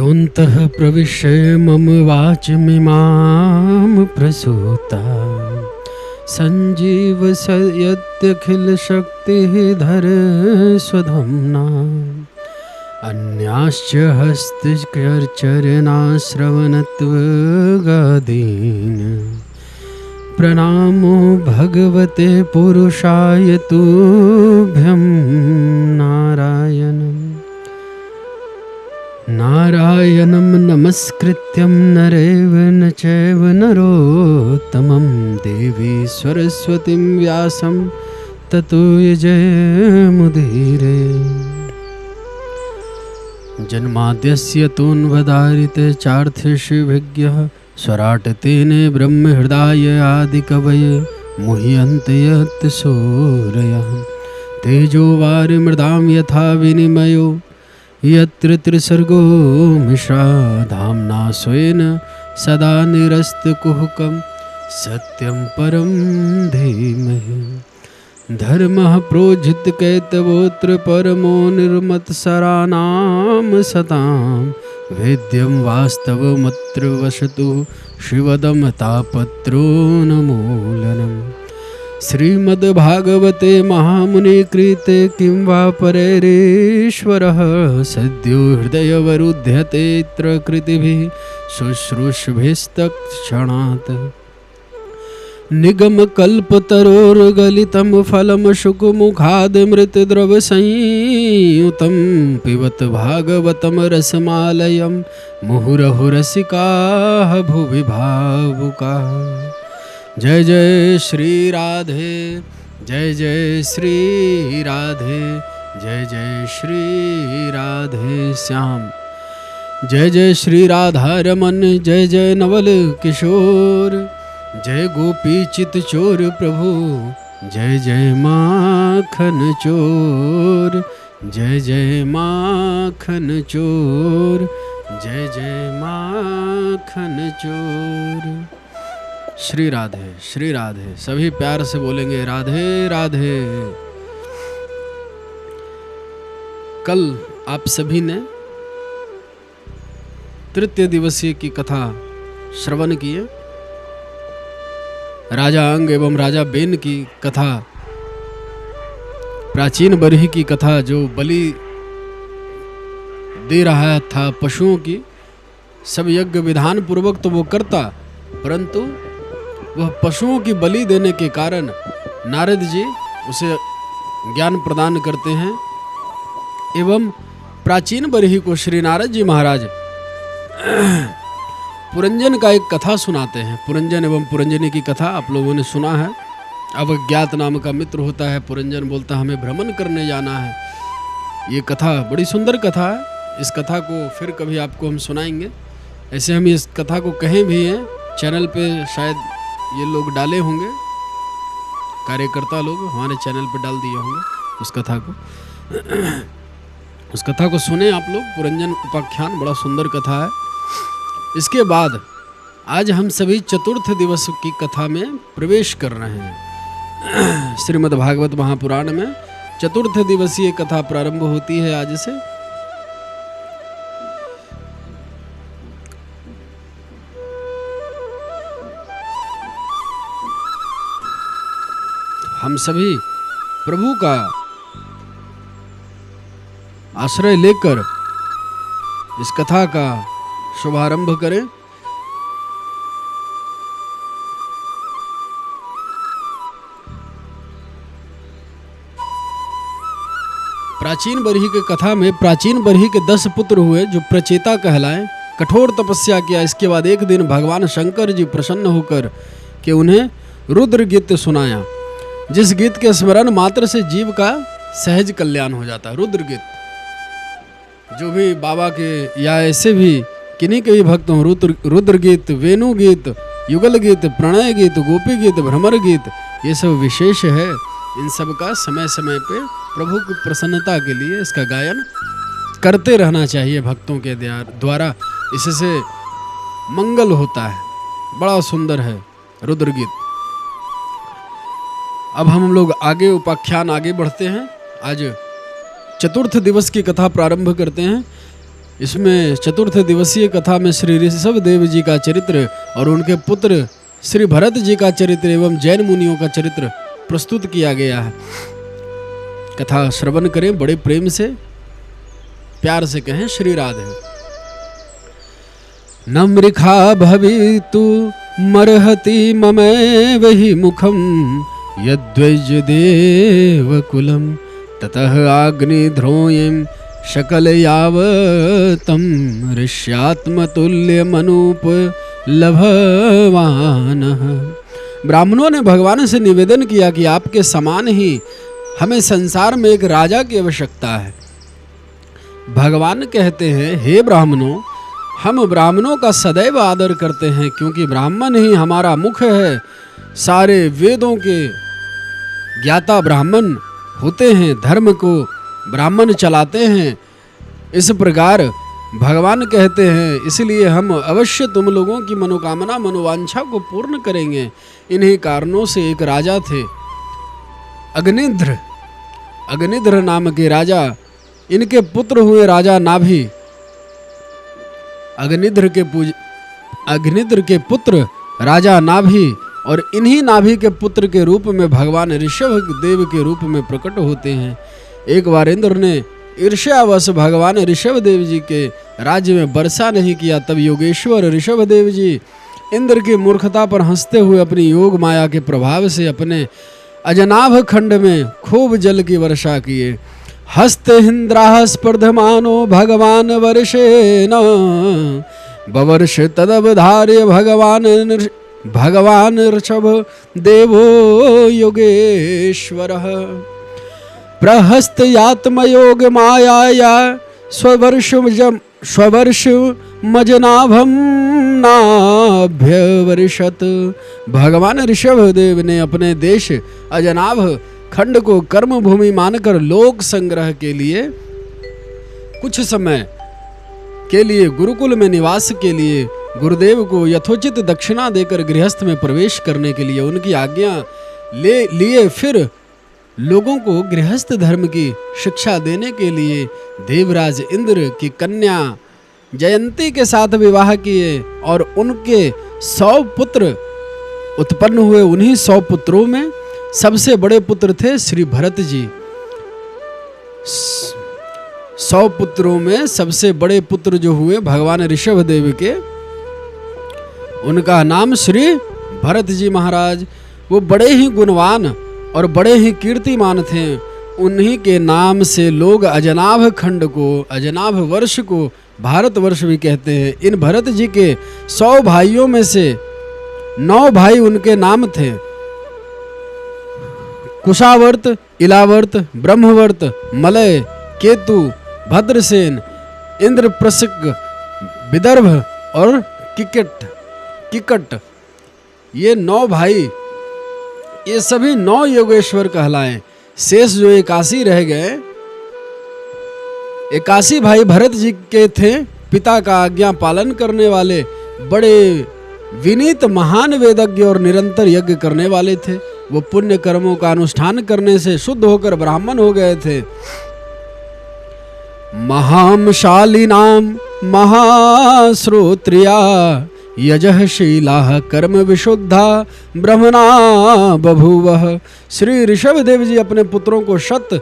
योऽन्तः प्रविश्य मम वाचमिमां प्रसूता सञ्जीवयत्यखिलशक्तिः धर स्वधाम्ना अन्याश्च हस्तचरणाश्रवणत्वगादीन् प्रणामो भगवते पुरुषाय तुभ्यं नारायणं नमस्कृत्यं नरैव न चैव नरोत्तमं देवी सरस्वतीं व्यासं ततो जयमुदीरये। जन्माद्यस्य तोन्वदारितचार्थशिविज्ञः स्वराटतेने ब्रह्महृदाय आदिकवये मुह्यन्ते यत्सूरयः तेजो वारिमृदां यथा विनिमयो यत्र त्रिसर्गो मिश्रा धाम्ना स्वेन सदा निरस्तकुहकं सत्यं परं धीमहि। धर्मः प्रोज्झितकैतवोऽत्र परमो निर्मत्सराणां सतां वेद्यं वास्तवमत्र वसतु शिवदमतापत्रो नमूलनम्। श्रीमद्भागवते महामुनिकृते किं वा परैरीश्वरः सद्यो हृदयवरुध्यतेऽत्र कृतिभिः शुश्रूषभिस्तत्क्षणात्। निगमकल्पतरोर्गलितं फलं शुकमुखादमृतद्रवसंयुतं पिबत भागवतं रसमालयं मुहुरहु रसिकाः भुवि भावुकाः। जय जय श्री राधे, जय जय श्री राधे, जय जय श्री राधे श्याम। जय जय श्री राधा रमन, जय जय नवल किशोर, जय गोपी चित चोर प्रभु, जय जय माखन चोर, जय जय माखन चोर, जय जय माखन चोर। श्री राधे, श्री राधे। सभी प्यार से बोलेंगे राधे राधे। कल आप सभी ने तृतीय दिवसीय की कथा श्रवण किए। राजा अंग एवं राजा बेन की कथा, प्राचीन बरही की कथा, जो बलि दे रहा था पशुओं की, सब यज्ञ विधान पूर्वक तो वो करता, परंतु वह पशुओं की बलि देने के कारण नारद जी उसे ज्ञान प्रदान करते हैं एवं प्राचीन बरही को श्री नारद जी महाराज पुरंजन का एक कथा सुनाते हैं। पुरंजन एवं पुरंजनी की कथा आप लोगों ने सुना है। अवज्ञात नाम का मित्र होता है, पुरंजन बोलता है हमें भ्रमण करने जाना है। ये कथा बड़ी सुंदर कथा है। इस कथा को फिर कभी आपको हम सुनाएंगे। ऐसे हम इस कथा को कहीं भी हैं चैनल पे शायद ये लोग डाले होंगे, कार्यकर्ता लोग हमारे चैनल पे डाल दिए होंगे उस कथा को। उस कथा को सुने आप लोग। पुरंजन उपाख्यान बड़ा सुंदर कथा है। इसके बाद आज हम सभी चतुर्थ दिवस की कथा में प्रवेश कर रहे हैं। श्रीमद् भागवत महापुराण में चतुर्थ दिवसीय कथा प्रारंभ होती है आज से। हम सभी प्रभु का आश्रय लेकर इस कथा का शुभारंभ करें। प्राचीन बरही के कथा में प्राचीन बरही के 10 पुत्र हुए जो प्रचेता कहलाए। कठोर तपस्या किया। इसके बाद एक दिन भगवान शंकर जी प्रसन्न होकर कि उन्हें रुद्र गीत सुनाया, जिस गीत के स्मरण मात्र से जीव का सहज कल्याण हो जाता है। रुद्र गीत जो भी बाबा के या ऐसे भी किन्हीं के भी भक्त हों, रुद्र गीत, वेणु गीत, युगल गीत, प्रणय गीत, गोपी गीत, भ्रमर गीत, ये सब विशेष है। इन सब का समय समय पे प्रभु की प्रसन्नता के लिए इसका गायन करते रहना चाहिए भक्तों के द्वारा। इससे मंगल होता है। बड़ा सुंदर है रुद्र गीत। अब हम लोग आगे उपाख्यान आगे बढ़ते हैं। आज चतुर्थ दिवस की कथा प्रारंभ करते हैं। इसमें चतुर्थ दिवसीय कथा में श्री ऋषभ देव जी का चरित्र और उनके पुत्र श्री भरत जी का चरित्र एवं जैन मुनियों का चरित्र प्रस्तुत किया गया है। कथा श्रवण करें, बड़े प्रेम से प्यार से कहें श्री राधे। नमृखा भवितु मर्हति ममैव हि मुखं यद्वैज देव कुलं ततः अग्निध्रोयं शकल यावतं ऋष्यात्मतुल्यमनूप लभवानः। ब्राह्मणों ने भगवान से निवेदन किया कि आपके समान ही हमें संसार में एक राजा की आवश्यकता है। भगवान कहते हैं, हे ब्राह्मणों, हम ब्राह्मणों का सदैव आदर करते हैं क्योंकि ब्राह्मण ही हमारा मुख्य है। सारे वेदों के ज्ञाता ब्राह्मण होते हैं, धर्म को ब्राह्मण चलाते हैं। इस प्रकार भगवान कहते हैं, इसलिए हम अवश्य तुम लोगों की मनोकामना मनोवांछा को पूर्ण करेंगे। इन्हीं कारणों से एक राजा थे, अग्निध्र। अग्निध्र नाम के राजा, इनके पुत्र हुए राजा नाभि। अग्निध्र के पुत्र राजा नाभि और इन्हीं नाभि के पुत्र के रूप में भगवान ऋषभ देव के रूप में प्रकट होते हैं। एक बार इंद्र ने ईर्ष्यावश भगवान ऋषभ देव जी के राज्य में वर्षा नहीं किया। तब योगेश्वर ऋषभ देव जी इंद्र की मूर्खता पर हंसते हुए अपनी योग माया के प्रभाव से अपने अजनाभ खंड में खूब जल की वर्षा किए। हस्ते हिंद्राः स्पर्धमानो भगवान वर्षेण बवर्ष तदवधार्य भगवान ऋषभ देवो योगेश्वरः प्रहस्तयात्मयोग मायाया स्ववर्ष मजनाभम नाभ्यवर्षत। भगवान ऋषभ देव ने अपने देश अजनाभ खंड को कर्म भूमि मानकर लोक संग्रह के लिए कुछ समय के लिए गुरुकुल में निवास के लिए गुरुदेव को यथोचित दक्षिणा देकर गृहस्थ में प्रवेश करने के लिए उनकी आज्ञा ले लिए। फिर लोगों को गृहस्थ धर्म की शिक्षा देने के लिए देवराज इंद्र की कन्या जयंती के साथ विवाह किए और उनके 100 पुत्र उत्पन्न हुए। उन्हीं 100 पुत्रों में सबसे बड़े पुत्र थे श्री भरत जी। 100 पुत्रों में सबसे बड़े पुत्र जो हुए भगवान ऋषभ देव के, उनका नाम श्री भरत जी महाराज। वो बड़े ही गुणवान और बड़े ही कीर्तिमान थे। उन्हीं के नाम से लोग अजनाभ खंड को, अजनाभ वर्ष को भारतवर्ष भी कहते हैं। इन भरत जी के 100 भाइयों में से 9 भाई उनके नाम थे, कुशावर्त, इलावर्त, ब्रह्मवर्त, मलय, केतु, भद्रसेन, इंद्रप्रसिक, विदर्भ और किकट। ये 9 भाई, ये सभी 9 योगेश्वर कहलाए। शेष जो 81 रह गए, 81 भाई भरत जी के थे। पिता का आज्ञा पालन करने वाले, बड़े विनीत महान वेदज्ञ और निरंतर यज्ञ करने वाले थे। वो पुण्य कर्मों का अनुष्ठान करने से शुद्ध होकर ब्राह्मण हो गए थे। महामशालिनाम महाश्रोत्रिया यजः शीलाः कर्म विशुद्धा ब्रह्मणा बभूवः। श्री ऋषभ देव जी अपने पुत्रों को शत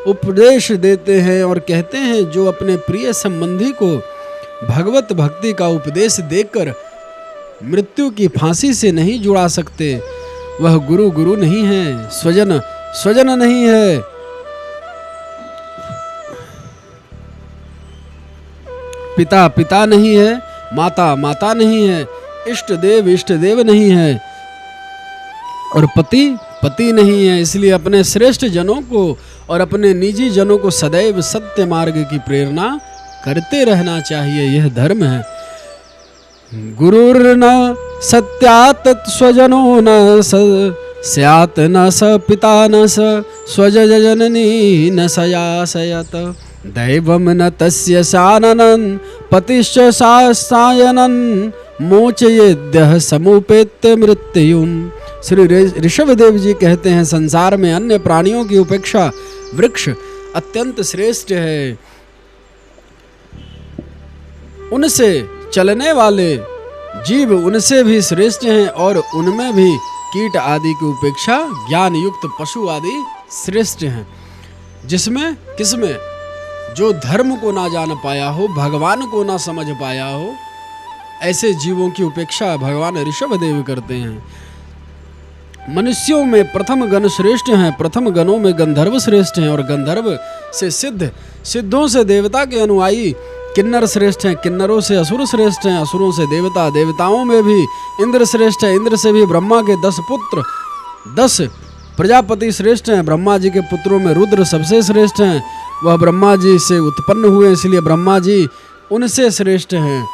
उपदेश देते हैं और कहते हैं, जो अपने प्रिय संबंधी को भगवत भक्ति का उपदेश देकर मृत्यु की फांसी से नहीं जुड़ा सकते, वह गुरु नहीं है, स्वजन नहीं है। पिता नहीं है, माता नहीं है, इष्ट देव नहीं है और पति नहीं है। इसलिए अपने श्रेष्ठ जनों को और अपने निजी जनों को सदैव सत्य मार्ग की प्रेरणा करते रहना चाहिए। यह धर्म है। गुरुर्न सत्यात् स्वजनो न स्यात् न स पिता न स स्वजननी न सयासयत दैवम न तस्य साननन् पतिश्च सायनन् मोचयेद्यः समुपेत्य मृत्युम। श्री ऋषभ देव जी कहते हैं, संसार में अन्य प्राणियों की उपेक्षा वृक्ष अत्यंत श्रेष्ठ है। उनसे चलने वाले जीव उनसे भी श्रेष्ठ हैं और उनमें भी कीट आदि की उपेक्षा ज्ञान युक्त पशु आदि श्रेष्ठ हैं। जिसमें किसमें? जो धर्म को ना जान पाया हो, भगवान को ना समझ पाया हो, ऐसे जीवों की उपेक्षा भगवान ऋषभदेव करते हैं। मनुष्यों में प्रथम गण श्रेष्ठ हैं, प्रथम गणों में गंधर्व श्रेष्ठ हैं और गंधर्व से सिद्ध, सिद्धों से देवता के अनुयायी किन्नर श्रेष्ठ हैं, किन्नरों से असुर श्रेष्ठ हैं, असुरों से देवता, देवताओं में भी इंद्र श्रेष्ठ है, इंद्र से भी ब्रह्मा के 10 पुत्र 10 प्रजापति श्रेष्ठ हैं। ब्रह्मा जी के पुत्रों में रुद्र सबसे श्रेष्ठ हैं, वह ब्रह्मा जी से उत्पन्न हुए इसलिए ब्रह्मा जी उनसे श्रेष्ठ हैं।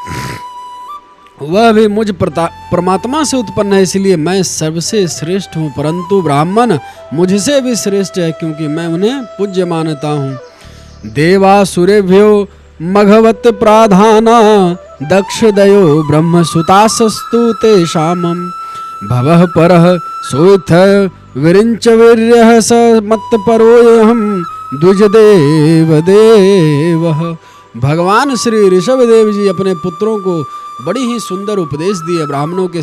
वह भी मुझ परमात्मा से उत्पन्न है इसलिए मैं सबसे श्रेष्ठ हूँ, परंतु ब्राह्मण मुझसे भी श्रेष्ठ है क्योंकि मैं उन्हें पूज्य मानता हूँ। देवासुरेभ्यो मघवत प्राधाना दक्ष दयो ब्रह्म सुतासस्तु तेषामं भवः परः सोऽथ विरिञ्च वीर्यः स मत्परोऽहं द्विजदेव देवः। भगवान श्री ऋषभदेव जी अपने पुत्रों को बड़ी ही सुंदर उपदेश दिए। ब्राह्मणों के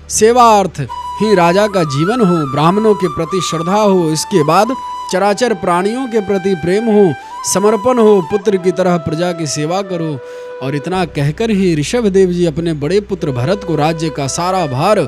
सेवार्थ ही राजा का जीवन हो, ब्राह्मणों के प्रति श्रद्धा हो, इसके बाद चराचर प्राणियों के प्रति प्रेम हो, समर्पण हो, पुत्र की तरह प्रजा की सेवा करो। और इतना कहकर ही ऋषभदेव जी अपने बड़े पुत्र भरत को राज्य का सारा भार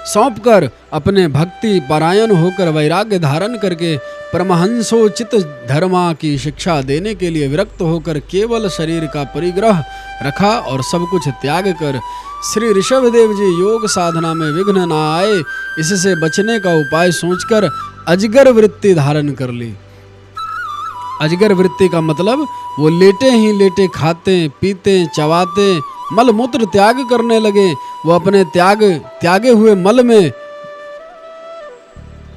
सौंपकर अपने भक्ति परायण होकर वैराग्य धारण करके परमहंसोचित धर्मा की शिक्षा देने के लिए विरक्त होकर केवल शरीर का परिग्रह रखा और सब कुछ त्याग कर श्री ऋषभदेव जी योग साधना में विघ्न न आए इससे बचने का उपाय सोचकर अजगर वृत्ति धारण कर ली। अजगर वृत्ति का मतलब वो लेटे ही लेटे खाते पीते चबाते मल मूत्र त्याग करने लगे। वो अपने त्यागे हुए मल में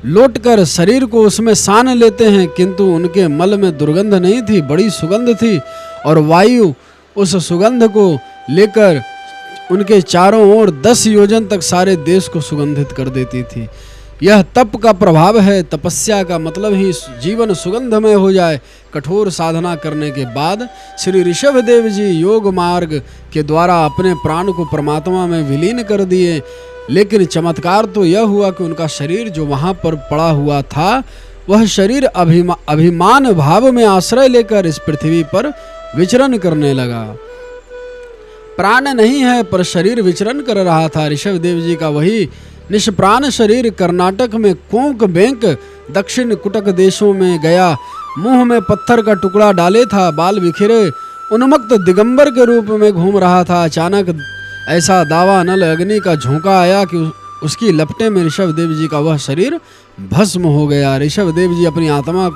लौटकर शरीर को उसमें सान लेते हैं, किंतु उनके मल में दुर्गंध नहीं थी, बड़ी सुगंध थी और वायु उस सुगंध को लेकर उनके चारों ओर 10 योजन तक सारे देश को सुगंधित कर देती थी। यह तप का प्रभाव है। तपस्या का मतलब ही जीवन सुगंधमय हो जाए। कठोर साधना करने के बाद श्री ऋषभदेव जी योग मार्ग के द्वारा अपने प्राण को परमात्मा में विलीन कर दिए। लेकिन चमत्कार तो यह हुआ कि उनका शरीर जो वहां पर पड़ा हुआ था वह शरीर अभिमान भाव में आश्रय लेकर इस पृथ्वी पर विचरण करने लगा। प्राण नहीं है पर शरीर विचरण कर रहा था। ऋषभदेव जी का वही निष्प्राण शरीर कर्नाटक में कोंक बैंक दक्षिण कुटक देशों में गया। मुंह में पत्थर का टुकड़ा डाले था, बाल बिखरे उन्मत्त दिगंबर के रूप में घूम रहा था। अचानक ऐसा दावा नल अग्नि का झोंका आया कि उसकी लपटे में ऋषभदेव जी का वह शरीर भस्म हो गया। ऋषभदेव जी अपनी आत्मा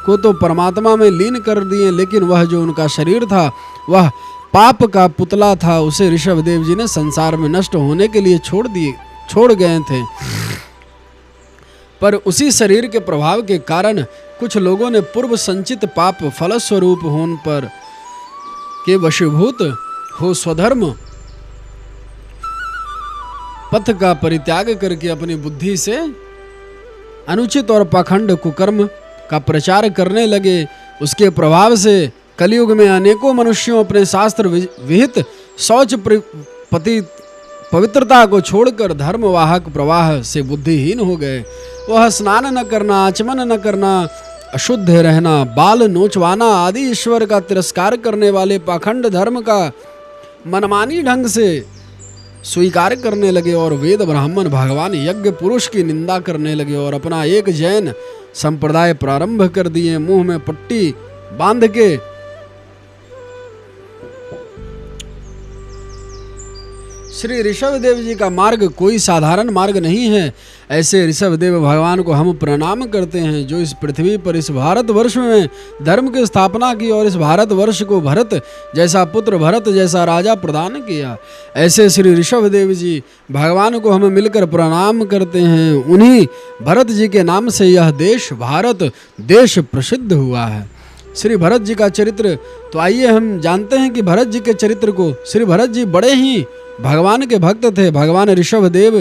को तो परमात्मा में लीन कर दिए, लेकिन वह जो उनका शरीर था वह पाप का पुतला था। उसे ऋषभदेव जी ने संसार में नष्ट होने के लिए छोड़ गए थे। पर उसी शरीर के प्रभाव के कारण कुछ लोगों ने पूर्व संचित पाप फलस्वरूप होने पर के वशीभूत हो स्वधर्म पथ का परित्याग करके अपनी बुद्धि से अनुचित और पाखंड कुकर्म का प्रचार करने लगे। उसके प्रभाव से कलयुग में अनेकों मनुष्यों अपने शास्त्र विहित शौच पवित्रता को छोड़कर धर्मवाहक प्रवाह से बुद्धिहीन हो गए। वह स्नान न करना, आचमन न करना, अशुद्ध रहना, बाल नोचवाना आदि ईश्वर का तिरस्कार करने वाले पाखंड धर्म का मनमानी ढंग से स्वीकार करने लगे और वेद ब्राह्मण भगवान यज्ञ पुरुष की निंदा करने लगे और अपना एक जैन संप्रदाय प्रारंभ कर दिए। मुंह में पट्टी बांध के श्री ऋषभदेव जी का मार्ग कोई साधारण मार्ग नहीं है। ऐसे ऋषभदेव भगवान को हम प्रणाम करते हैं जो इस पृथ्वी पर इस भारतवर्ष में धर्म की स्थापना की और इस भारतवर्ष को भरत जैसा पुत्र, भरत जैसा राजा प्रदान किया। ऐसे श्री ऋषभदेव जी भगवान को हम मिलकर प्रणाम करते हैं। उन्हीं भरत जी के नाम से यह देश भारत देश प्रसिद्ध हुआ है। श्री भरत जी का चरित्र तो आइए हम जानते हैं कि भरत जी के चरित्र को। श्री भरत जी बड़े ही भगवान के भक्त थे। भगवान ऋषभदेव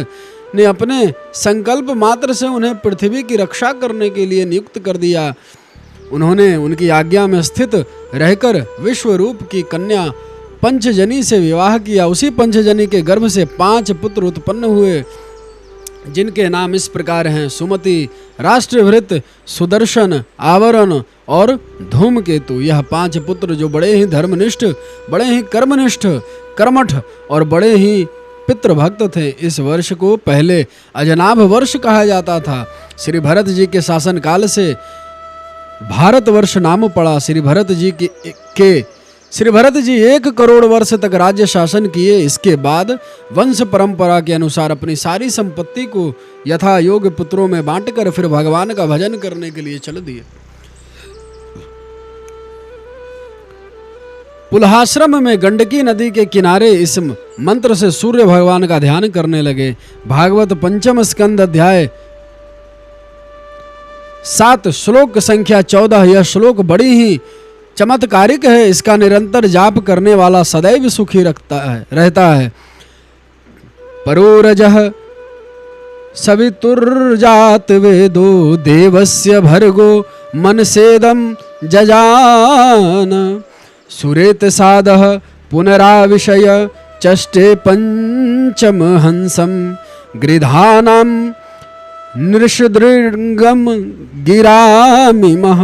ने अपने संकल्प मात्र से उन्हें पृथ्वी की रक्षा करने के लिए नियुक्त कर दिया। उन्होंने उनकी आज्ञा में स्थित रहकर विश्व रूप की कन्या पंचजनी से विवाह किया। उसी पंचजनी के गर्भ से 5 पुत्र उत्पन्न हुए, जिनके नाम इस प्रकार हैं: सुमति, राष्ट्रभृत, सुदर्शन, आवरण और धूमकेतु। यह 5 पुत्र जो बड़े ही धर्मनिष्ठ, बड़े ही कर्मनिष्ठ, कर्मठ और बड़े ही पितृभक्त थे। इस वर्ष को पहले अजनाभ वर्ष कहा जाता था। श्री भरत जी के शासन काल से भारतवर्ष नाम पड़ा। श्री भरत जी 1 करोड़ वर्ष तक राज्य शासन किए। इसके बाद वंश परंपरा के अनुसार अपनी सारी संपत्ति को यथा योग्य पुत्रों में बांटकर फिर भगवान का भजन करने के लिए चल दिए। पुलहाश्रम में गंडकी नदी के किनारे इस मंत्र से सूर्य भगवान का ध्यान करने लगे। भागवत पंचम स्कंद अध्याय 7 श्लोक संख्या 14। यह श्लोक बड़ी ही चमत्कारिक है। इसका निरंतर जाप करने वाला सदैव सुखी रहता है। परोरजः सवितुर्जात वेदो देवस्य भर्गो मनसेदं जजान सुरेत सादः पुनराविशय चष्टे पंचम हंसम गृधानां नृषदृंगम गिरामिमः।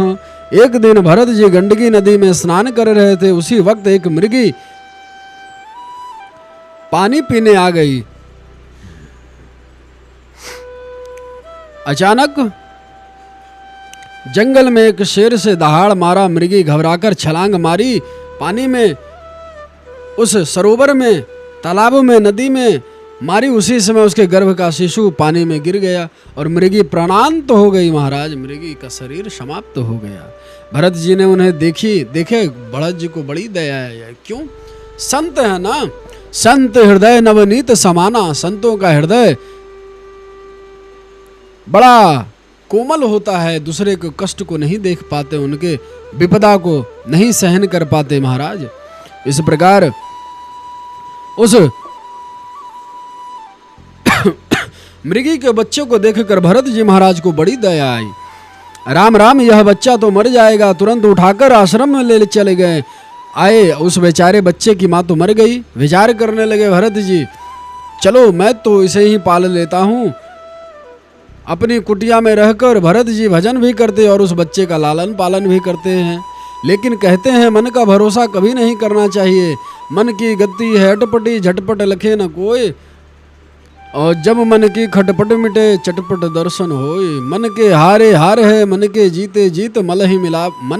एक दिन भरत जी गंडकी नदी में स्नान कर रहे थे। उसी वक्त एक मृगी पानी पीने आ गई। अचानक जंगल में एक शेर से दहाड़ मारा। मृगी घबराकर छलांग मारी पानी में, उस सरोवर में, तालाब में, नदी में मारी। उसी समय उसके गर्भ का शिशु पानी में गिर गया और मृगी प्राणांत हो गई। महाराज, मृगी का शरीर समाप्त हो गया। भरत जी ने उन्हें देखे भरत जी को बड़ी दया है। क्यों? संत है ना, संत हृदय नवनीत समाना। संतों का हृदय बड़ा कोमल होता है, दूसरे के कष्ट को नहीं देख पाते, उनके विपदा को नहीं सहन कर पाते। महाराज, इस प्रकार उस मृगी के बच्चे को देखकर भरत जी महाराज को बड़ी दया आई। राम राम, यह बच्चा तो मर जाएगा। तुरंत उठाकर आश्रम में ले चले गए। आए, उस बेचारे बच्चे की माँ तो मर गई। विचार करने लगे भरत जी, चलो मैं तो इसे ही पाल लेता हूँ। अपनी कुटिया में रहकर भरत जी भजन भी करते और उस बच्चे का लालन पालन भी करते हैं। लेकिन कहते हैं मन का भरोसा कभी नहीं करना चाहिए। मन की गति है अटपटी, झटपट लखे न कोई। और जब मन की खटपट मिटे चटपट दर्शन होए। मन के हारे हार है, मन के जीते जीत। मन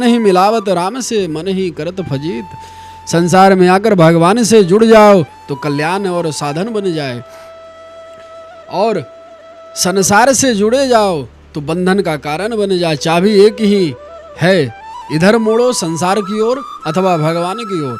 ही मिलावत राम से, मन ही करत फजीत। संसार में आकर भगवान से जुड़ जाओ तो कल्याण और साधन बन जाए, और संसार से जुड़े जाओ तो बंधन का कारण बन जाए। चाबी एक ही है, इधर मोड़ो संसार की ओर अथवा भगवान की ओर।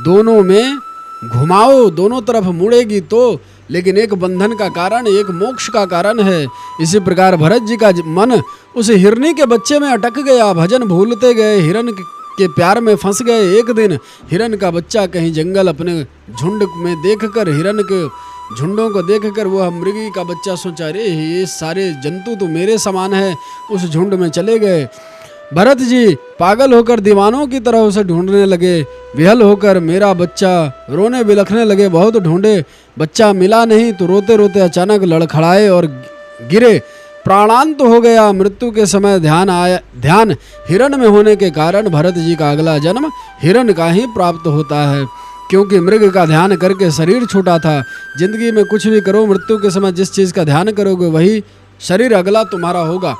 दोनों में घुमाओ, दोनों तरफ मुड़ेगी तो, लेकिन एक बंधन का कारण, एक मोक्ष का कारण है। इसी प्रकार भरत जी का मन उस हिरनी के बच्चे में अटक गया। भजन भूलते गए, हिरन के प्यार में फंस गए। एक दिन हिरन का बच्चा कहीं जंगल अपने झुंड में देखकर, हिरन के झुंडों को देखकर वह मृगी का बच्चा सोचा, अरे ये सारे जंतु तो मेरे समान है। उस झुंड में चले गए। भरत जी पागल होकर दीवानों की तरह उसे ढूंढने लगे। विहल होकर मेरा बच्चा रोने बिलखने लगे। बहुत ढूंढे, बच्चा मिला नहीं तो रोते रोते अचानक लड़खड़ाए और गिरे, प्राणांत हो गया। मृत्यु के समय ध्यान हिरण में होने के कारण भरत जी का अगला जन्म हिरण का ही प्राप्त होता है, क्योंकि मृग का ध्यान करके शरीर छूटा था। जिंदगी में कुछ भी करो, मृत्यु के समय जिस चीज का ध्यान करोगे वही शरीर अगला तुम्हारा होगा।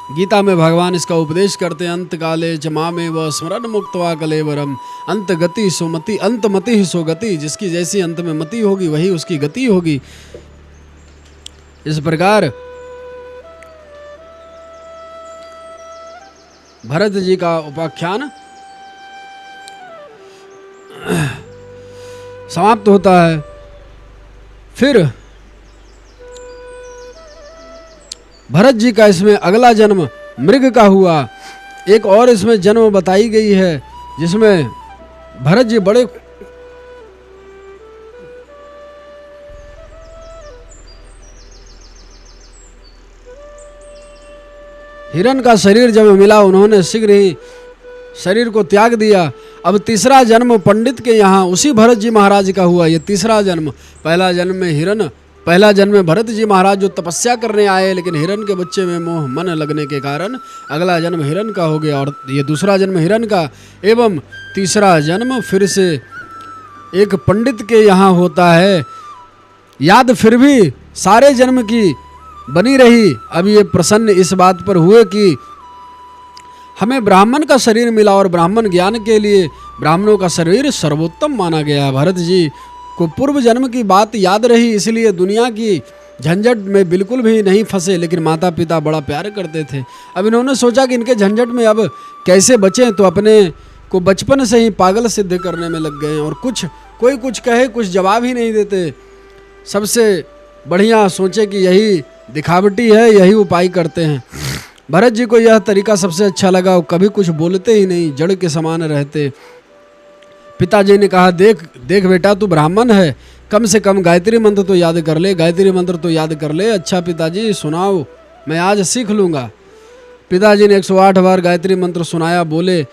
गीता में भगवान इसका उपदेश करते हैं, अंत काले च मामे व स्मरण मुक्त्वा कलेवरम अंत गति सुमति अंत मति ही सो गति। जिसकी जैसी अंत में मति होगी वही उसकी गति होगी। इस प्रकार भरत जी का उपाख्यान समाप्त होता है। फिर भरत जी का इसमें अगला जन्म मृग का हुआ। एक और इसमें जन्म बताई गई है जिसमें भरत जी बड़े हिरण का शरीर जब मिला उन्होंने शीघ्र ही शरीर को त्याग दिया। अब तीसरा जन्म पंडित के यहाँ उसी भरत जी महाराज का हुआ। ये तीसरा जन्म, पहला जन्म में हिरण, पहला जन्म में भरत जी महाराज जो तपस्या करने आए, लेकिन हिरण के बच्चे में मोह मन लगने के कारण अगला जन्म हिरण का हो गया, और ये दूसरा जन्म हिरण का। एवं तीसरा जन्म फिर से एक पंडित के यहाँ होता है। याद फिर भी सारे जन्म की बनी रही। अब ये प्रसन्न इस बात पर हुए कि हमें ब्राह्मण का शरीर मिला और ब्राह्मण ज्ञान के लिए ब्राह्मणों का शरीर सर्वोत्तम माना गया। भरत जी को पूर्व जन्म की बात याद रही, इसलिए दुनिया की झंझट में बिल्कुल भी नहीं फंसे, लेकिन माता पिता बड़ा प्यार करते थे। अब इन्होंने सोचा कि इनके झंझट में अब कैसे बचें, तो अपने को बचपन से ही पागल सिद्ध करने में लग गए। और कोई कुछ कहे कुछ जवाब ही नहीं देते। सबसे बढ़िया सोचे कि यही दिखावटी है, यही उपाय करते हैं। भरत जी को यह तरीका सबसे अच्छा लगा। वो कभी कुछ बोलते ही नहीं, जड़ के समान रहते। पिताजी ने कहा, देख बेटा, तू ब्राह्मण है, कम से कम गायत्री मंत्र तो याद कर ले, गायत्री मंत्र तो याद कर ले। अच्छा पिताजी सुनाओ, मैं आज सीख लूँगा। पिताजी ने 108 बार गायत्री मंत्र सुनाया। बोले,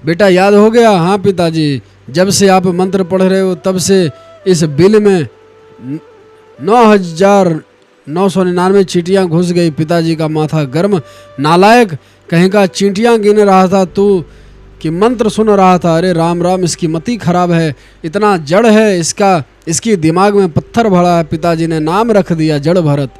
बेटा याद हो गया? हाँ पिताजी, जब से आप मंत्र पढ़ रहे हो तब से इस बिल में 9,999 चींटियाँ घुस गई। पिताजी का माथा गर्म। नालायक कहीं का, चींटियाँ गिन रहा था तू कि मंत्र सुन रहा था? अरे राम राम, इसकी मति खराब है, इतना जड़ है इसकी दिमाग में पत्थर भरा है। पिताजी ने नाम रख दिया जड़ भरत।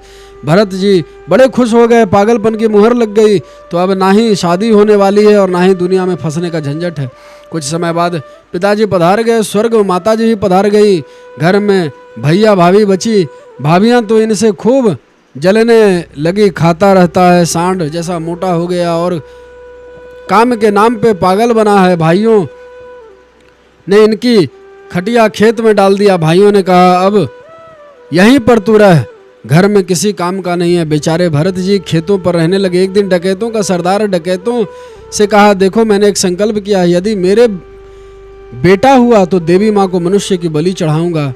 भरत जी बड़े खुश हो गए, पागलपन की मुहर लग गई। तो अब ना ही शादी होने वाली है और ना ही दुनिया में फंसने का झंझट है। कुछ समय बाद पिताजी पधार गए स्वर्ग, माताजी भी पधार गई। घर में भैया भाभी बची। भाभियाँ तो इनसे खूब जलने लगी, खाता रहता है, सांड जैसा मोटा हो गया और काम के नाम पे पागल बना है। भाइयों ने इनकी खटिया खेत में डाल दिया। भाइयों ने कहा, अब यहीं पर तू रह, घर में किसी काम का नहीं है। बेचारे भरत जी खेतों पर रहने लगे। एक दिन डकैतों का सरदार डकैतों से कहा, देखो मैंने एक संकल्प किया है, यदि मेरे बेटा हुआ तो देवी माँ को मनुष्य की बलि चढ़ाऊंगा।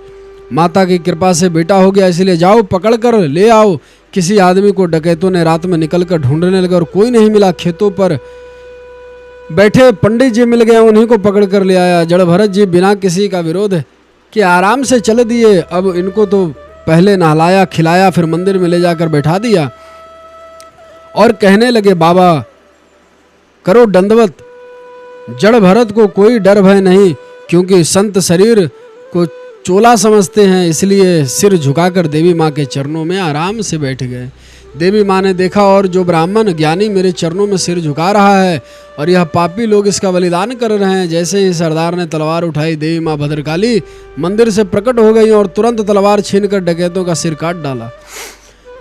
माता की कृपा से बेटा हो गया, इसलिए जाओ पकड़ कर ले आओ। किसी आदमी को डकैतों ने रात में निकल कर ढूंढने लगे और कोई नहीं मिला। खेतों पर बैठे पंडित जी मिल गए, उन्हीं को पकड़ कर ले आया। जड़ भरत जी बिना किसी का विरोध कि आराम से चल दिए। अब इनको तो पहले नहलाया खिलाया, फिर मंदिर में ले जाकर बैठा दिया और कहने लगे, बाबा करो दंडवत। जड़ भरत को कोई डर भय नहीं, क्योंकि संत शरीर को चोला समझते हैं, इसलिए सिर झुकाकर देवी माँ के चरणों में आराम से बैठ गए। देवी माँ ने देखा, और जो ब्राह्मण ज्ञानी मेरे चरणों में सिर झुका रहा है और यह पापी लोग इसका बलिदान कर रहे हैं। जैसे ही सरदार ने तलवार उठाई, देवी माँ भद्रकाली मंदिर से प्रकट हो गई और तुरंत तलवार छीनकर डकैतों का सिर काट डाला।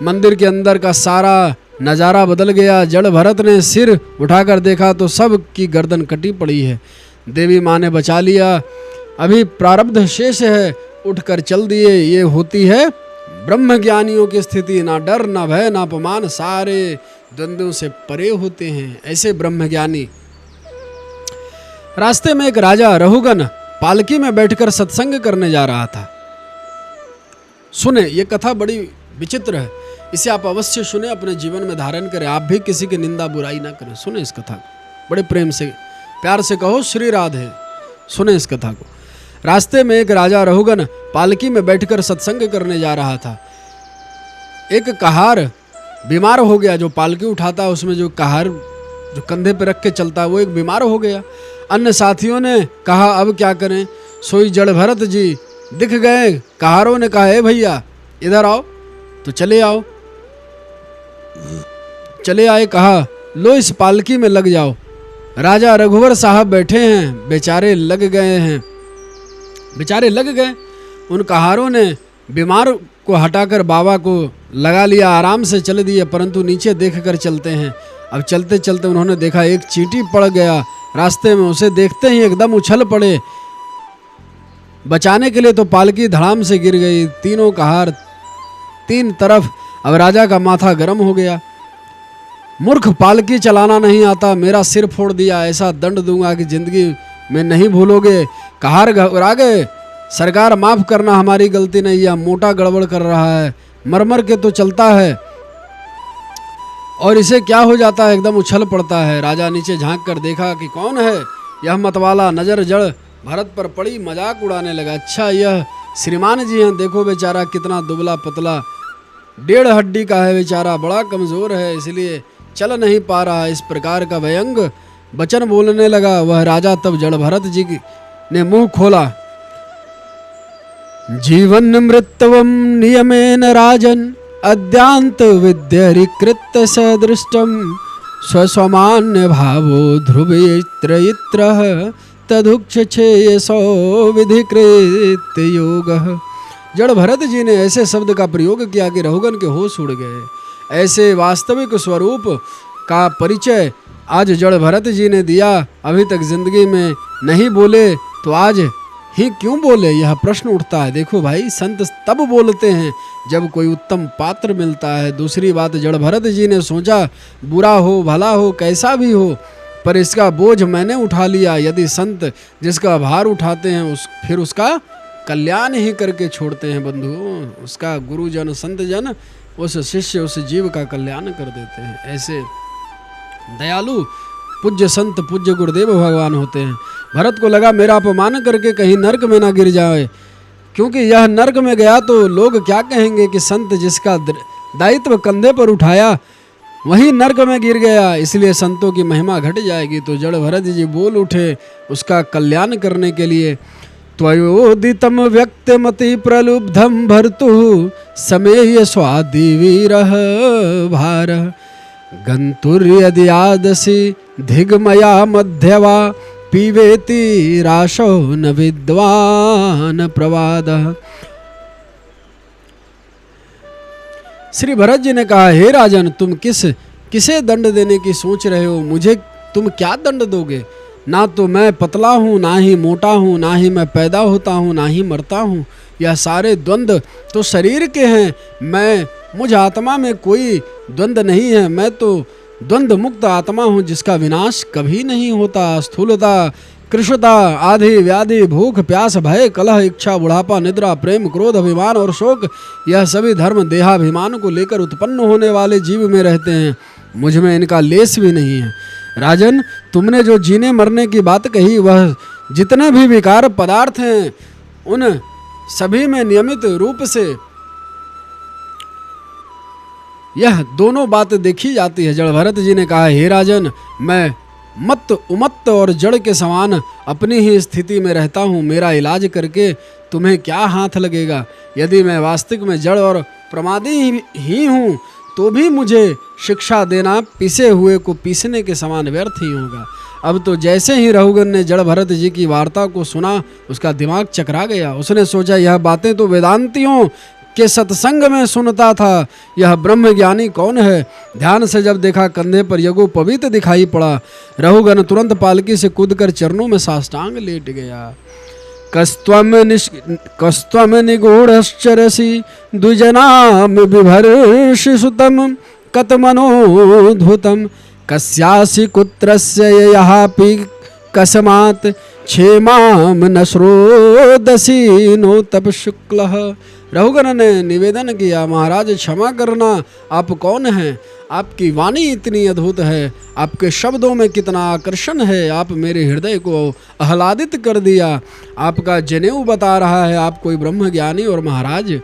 मंदिर के अंदर का सारा नज़ारा बदल गया। जड़ भरत ने सिर उठाकर देखा तो सब की गर्दन कटी पड़ी है। देवी माँ ने बचा लिया। अभी प्रारब्ध शेष है, उठकर चल दिए। ये होती है ब्रह्म ज्ञानियों की स्थिति। ना डर ना भय ना अपमान, सारे द्वंद्वों से परे होते हैं ऐसे ब्रह्म ज्ञानी। रास्ते में एक राजा रहुगन पालकी में बैठकर सत्संग करने जा रहा था। सुने, ये कथा बड़ी विचित्र है, इसे आप अवश्य सुने, अपने जीवन में धारण करें। आप भी किसी की निंदा बुराई ना करें। सुने इस कथा को, बड़े प्रेम से प्यार से कहो, श्री राधे। सुने इस कथा को। रास्ते में एक राजा रहुगन पालकी में बैठकर सत्संग करने जा रहा था। एक कहार बीमार हो गया। जो पालकी उठाता है उसमें जो कहार जो कंधे पे रख के चलता है, वो एक बीमार हो गया। अन्य साथियों ने कहा, अब क्या करें? सोई जड़ भरत जी दिख गए। कहारों ने कहा, ए भैया इधर आओ। तो चले आओ। चले आए। कहा, लो इस पालकी में लग जाओ। राजा रघुवर साहब बैठे हैं, बेचारे लग गए हैं। बेचारे लग गए। उन कहारों ने बीमार को हटाकर बाबा को लगा लिया, आराम से चल दिए, परंतु नीचे देखकर चलते हैं। अब चलते चलते उन्होंने देखा एक चींटी पड़ गया रास्ते में। उसे देखते ही एकदम उछल पड़े बचाने के लिए, तो पालकी धड़ाम से गिर गई। तीनों कहार तीन तरफ। अब राजा का माथा गर्म हो गया। मूर्ख, पालकी चलाना नहीं आता, मेरा सिर फोड़ दिया, ऐसा दंड दूंगा कि जिंदगी में नहीं भूलोगे। कहार घबरा गए, सरकार माफ करना, हमारी गलती नहीं, यह मोटा गड़बड़ कर रहा है, मरमर के तो चलता है। और इसे क्या हो जाता है, एकदम उछल पड़ता है। राजा नीचे झांक कर देखा कि कौन है यह मतवाला। नजर जड़ भरत पर पड़ी, मजाक उड़ाने लगा। अच्छा, यह श्रीमान जी हैं, देखो बेचारा कितना दुबला पतला, 1.5 हड्डी का है बेचारा, बड़ा कमज़ोर है, इसलिए चल नहीं पा रहा। इस प्रकार का व्यंग वचन बोलने लगा वह राजा। तब जड़ भरत जी ने मुंह खोला। जीवन मृत्यवम नियमेन राजन अद्यांत विद्यरिकृत सदृष्टम स्वस्वमान्य भावो ध्रुवयित्रयित्रः तदुक्षेयसो विधिकृत योग। जड़ भरत जी ने ऐसे शब्द का प्रयोग किया कि रहुगन के होश उड़ गए। ऐसे वास्तविक स्वरूप का परिचय आज जड़ भरत जी ने दिया। अभी तक जिंदगी में नहीं बोले तो आज ही क्यों बोले, यह प्रश्न उठता है। देखो भाई, संत तब बोलते हैं जब कोई उत्तम पात्र मिलता है। दूसरी बात, जड़ भरत जी ने सोचा बुरा हो भला हो कैसा भी हो, पर इसका बोझ मैंने उठा लिया। यदि संत जिसका भार उठाते हैं फिर उसका कल्याण ही करके छोड़ते हैं बंधुओं, उसका गुरुजन संत जन उस शिष्य उस जीव का कल्याण कर देते हैं। ऐसे दयालु पूज्य संत पूज्य गुरुदेव भगवान होते हैं। भरत को लगा मेरा अपमान करके कहीं नर्क में ना गिर जाए, क्योंकि यह नर्क में गया तो लोग क्या कहेंगे कि संत जिसका दायित्व कंधे पर उठाया वही नर्क में गिर गया, इसलिए संतों की महिमा घट जाएगी। तो जड़ भरत जी बोल उठे उसका कल्याण करने के लिए। त्वयोदितम व्यक्तिमति प्रलुब्धम भर्तु समेय स्वादि वीरः भार गंतुर्यदि आदसि धिगमया मध्यवा पीवेति राशो न विद्वान प्रवाद। श्री भरत जी ने कहा, हे राजन, तुम किसे दंड देने की सोच रहे हो? मुझे तुम क्या दंड दोगे? ना तो मैं पतला हूँ, ना ही मोटा हूँ, ना ही मैं पैदा होता हूँ, ना ही मरता हूँ। यह सारे द्वंद्व तो शरीर के हैं। मुझ आत्मा में कोई द्वंद्व नहीं है। मैं तो द्वंद्व मुक्त आत्मा हूँ जिसका विनाश कभी नहीं होता। स्थूलता, कृशता, आधि, व्याधि, भूख, प्यास, भय, कलह, इच्छा, बुढ़ापा, निद्रा, प्रेम, क्रोध, अभिमान और शोक, यह सभी धर्म देहाभिमान को लेकर उत्पन्न होने वाले जीव में रहते हैं। मुझ में इनका लेस भी नहीं है। राजन, तुमने जो जीने मरने की बात कही, वह जितने भी विकार पदार्थ हैं उन सभी में नियमित रूप से यह दोनों बात देखी जाती है। जड़ भरत जी ने कहा, हे राजन, मैं मत उमत्त और जड़ के समान अपनी ही स्थिति में रहता हूँ। मेरा इलाज करके तुम्हें क्या हाथ लगेगा? यदि मैं वास्तविक में जड़ और प्रमादी ही हूँ तो भी मुझे शिक्षा देना पिसे हुए को पीसने के समान व्यर्थ ही होगा। अब तो जैसे ही रहुगन ने जड़ भरत जी की वार्ता को सुना, उसका दिमाग चकरा गया। उसने सोचा, यह बातें तो वेदांतियों के सत्संग में सुनता था, यह ब्रह्म ज्ञानी कौन है? ध्यान से जब देखा, कंधे पर यज्ञोपवीत दिखाई पड़ा। रहुगन तुरंत पालकी से कूदकर चरणों में साष्टांग लेट गया। कस्त्वम निगूढ़श्चरसि द्विजनाम बिभर्षि सुतम कतमनोद्भुतम कस्यासि कुत्रस्य यहापि कस्मात् क्षेमाम न श्रोदसी नो तप शुक्लः। रहुगन ने निवेदन किया, महाराज क्षमा करना, आप कौन हैं? आपकी वाणी इतनी अद्भुत है, आपके शब्दों में कितना आकर्षण है, आप मेरे हृदय को आह्लादित कर दिया। आपका जनेऊ बता रहा है आप कोई ब्रह्म ज्ञानी। और महाराज,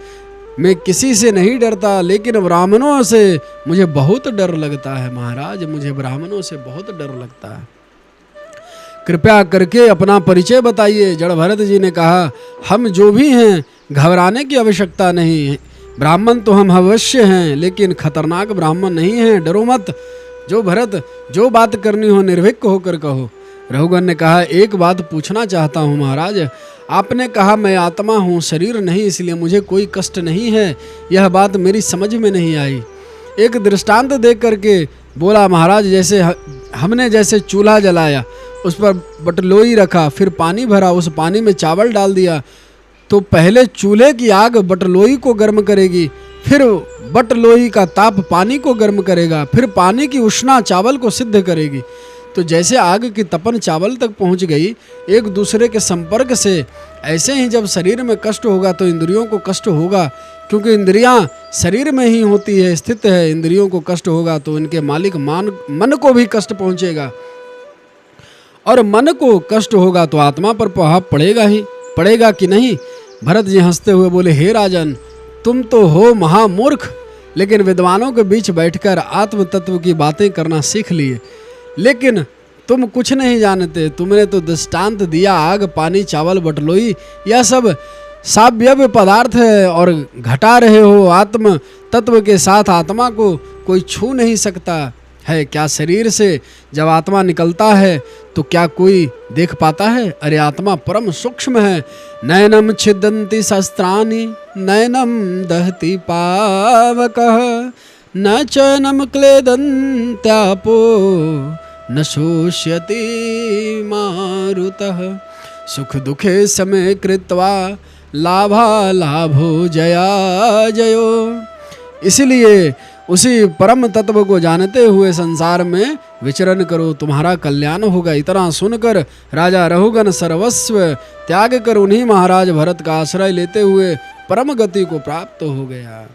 मैं किसी से नहीं डरता, लेकिन ब्राह्मणों से मुझे बहुत डर लगता है। महाराज, मुझे ब्राह्मणों से बहुत डर लगता है, कृपया करके अपना परिचय बताइए। जड़ भरत जी ने कहा, हम जो भी हैं घबराने की आवश्यकता नहीं है। ब्राह्मण तो हम अवश्य हैं, लेकिन खतरनाक ब्राह्मण नहीं हैं। डरो मत। जो भरत, जो बात करनी हो निर्भीक होकर कहो। रहुगन ने कहा, एक बात पूछना चाहता हूँ महाराज। आपने कहा मैं आत्मा हूँ, शरीर नहीं, इसलिए मुझे कोई कष्ट नहीं है। यह बात मेरी समझ में नहीं आई। एक दृष्टांत देख करके बोला, महाराज, जैसे हमने जैसे चूल्हा जलाया, उस पर बटलोई रखा, फिर पानी भरा, उस पानी में चावल डाल दिया, तो पहले चूल्हे की आग बटलोई को गर्म करेगी, फिर बटलोई का ताप पानी को गर्म करेगा, फिर पानी की उष्णा चावल को सिद्ध करेगी। तो जैसे आग की तपन चावल तक पहुंच गई एक दूसरे के संपर्क से, ऐसे ही जब शरीर में कष्ट होगा तो इंद्रियों को कष्ट होगा। क्योंकि इंद्रियां शरीर में ही होती है, स्थित है। इंद्रियों को कष्ट होगा तो इनके मालिक मन को भी कष्ट पहुंचेगा, और मन को कष्ट होगा तो आत्मा पर प्रभाव पड़ेगा ही, पड़ेगा कि नहीं। भरत जी हंसते हुए बोले, हे राजन, तुम तो हो महामूर्ख, लेकिन विद्वानों के बीच बैठकर आत्म तत्व की बातें करना सीख लिए, लेकिन तुम कुछ नहीं जानते। तुमने तो दृष्टांत दिया आग, पानी, चावल, बटलोई, यह सब साव्यव पदार्थ है, और घटा रहे हो आत्म तत्व के साथ। आत्मा को कोई छू नहीं सकता है। क्या शरीर से जब आत्मा निकलता है तो क्या कोई देख पाता है? अरे आत्मा परम सूक्ष्म है। नयनम छिदन्ति शस्त्राणि, नयनम दहति पावकः, न चैनम क्लेदन्त्यापो, न शोष्यति मारुतः। सुख दुखे समय कृत्वा, लाभा लाभो जया जयो। इसलिए उसी परम तत्व को जानते हुए संसार में विचरण करो, तुम्हारा कल्याण होगा। इतना सुनकर राजा रघुगण सर्वस्व त्याग कर उन्हीं महाराज भरत का आश्रय लेते हुए परम गति को प्राप्त हो गया।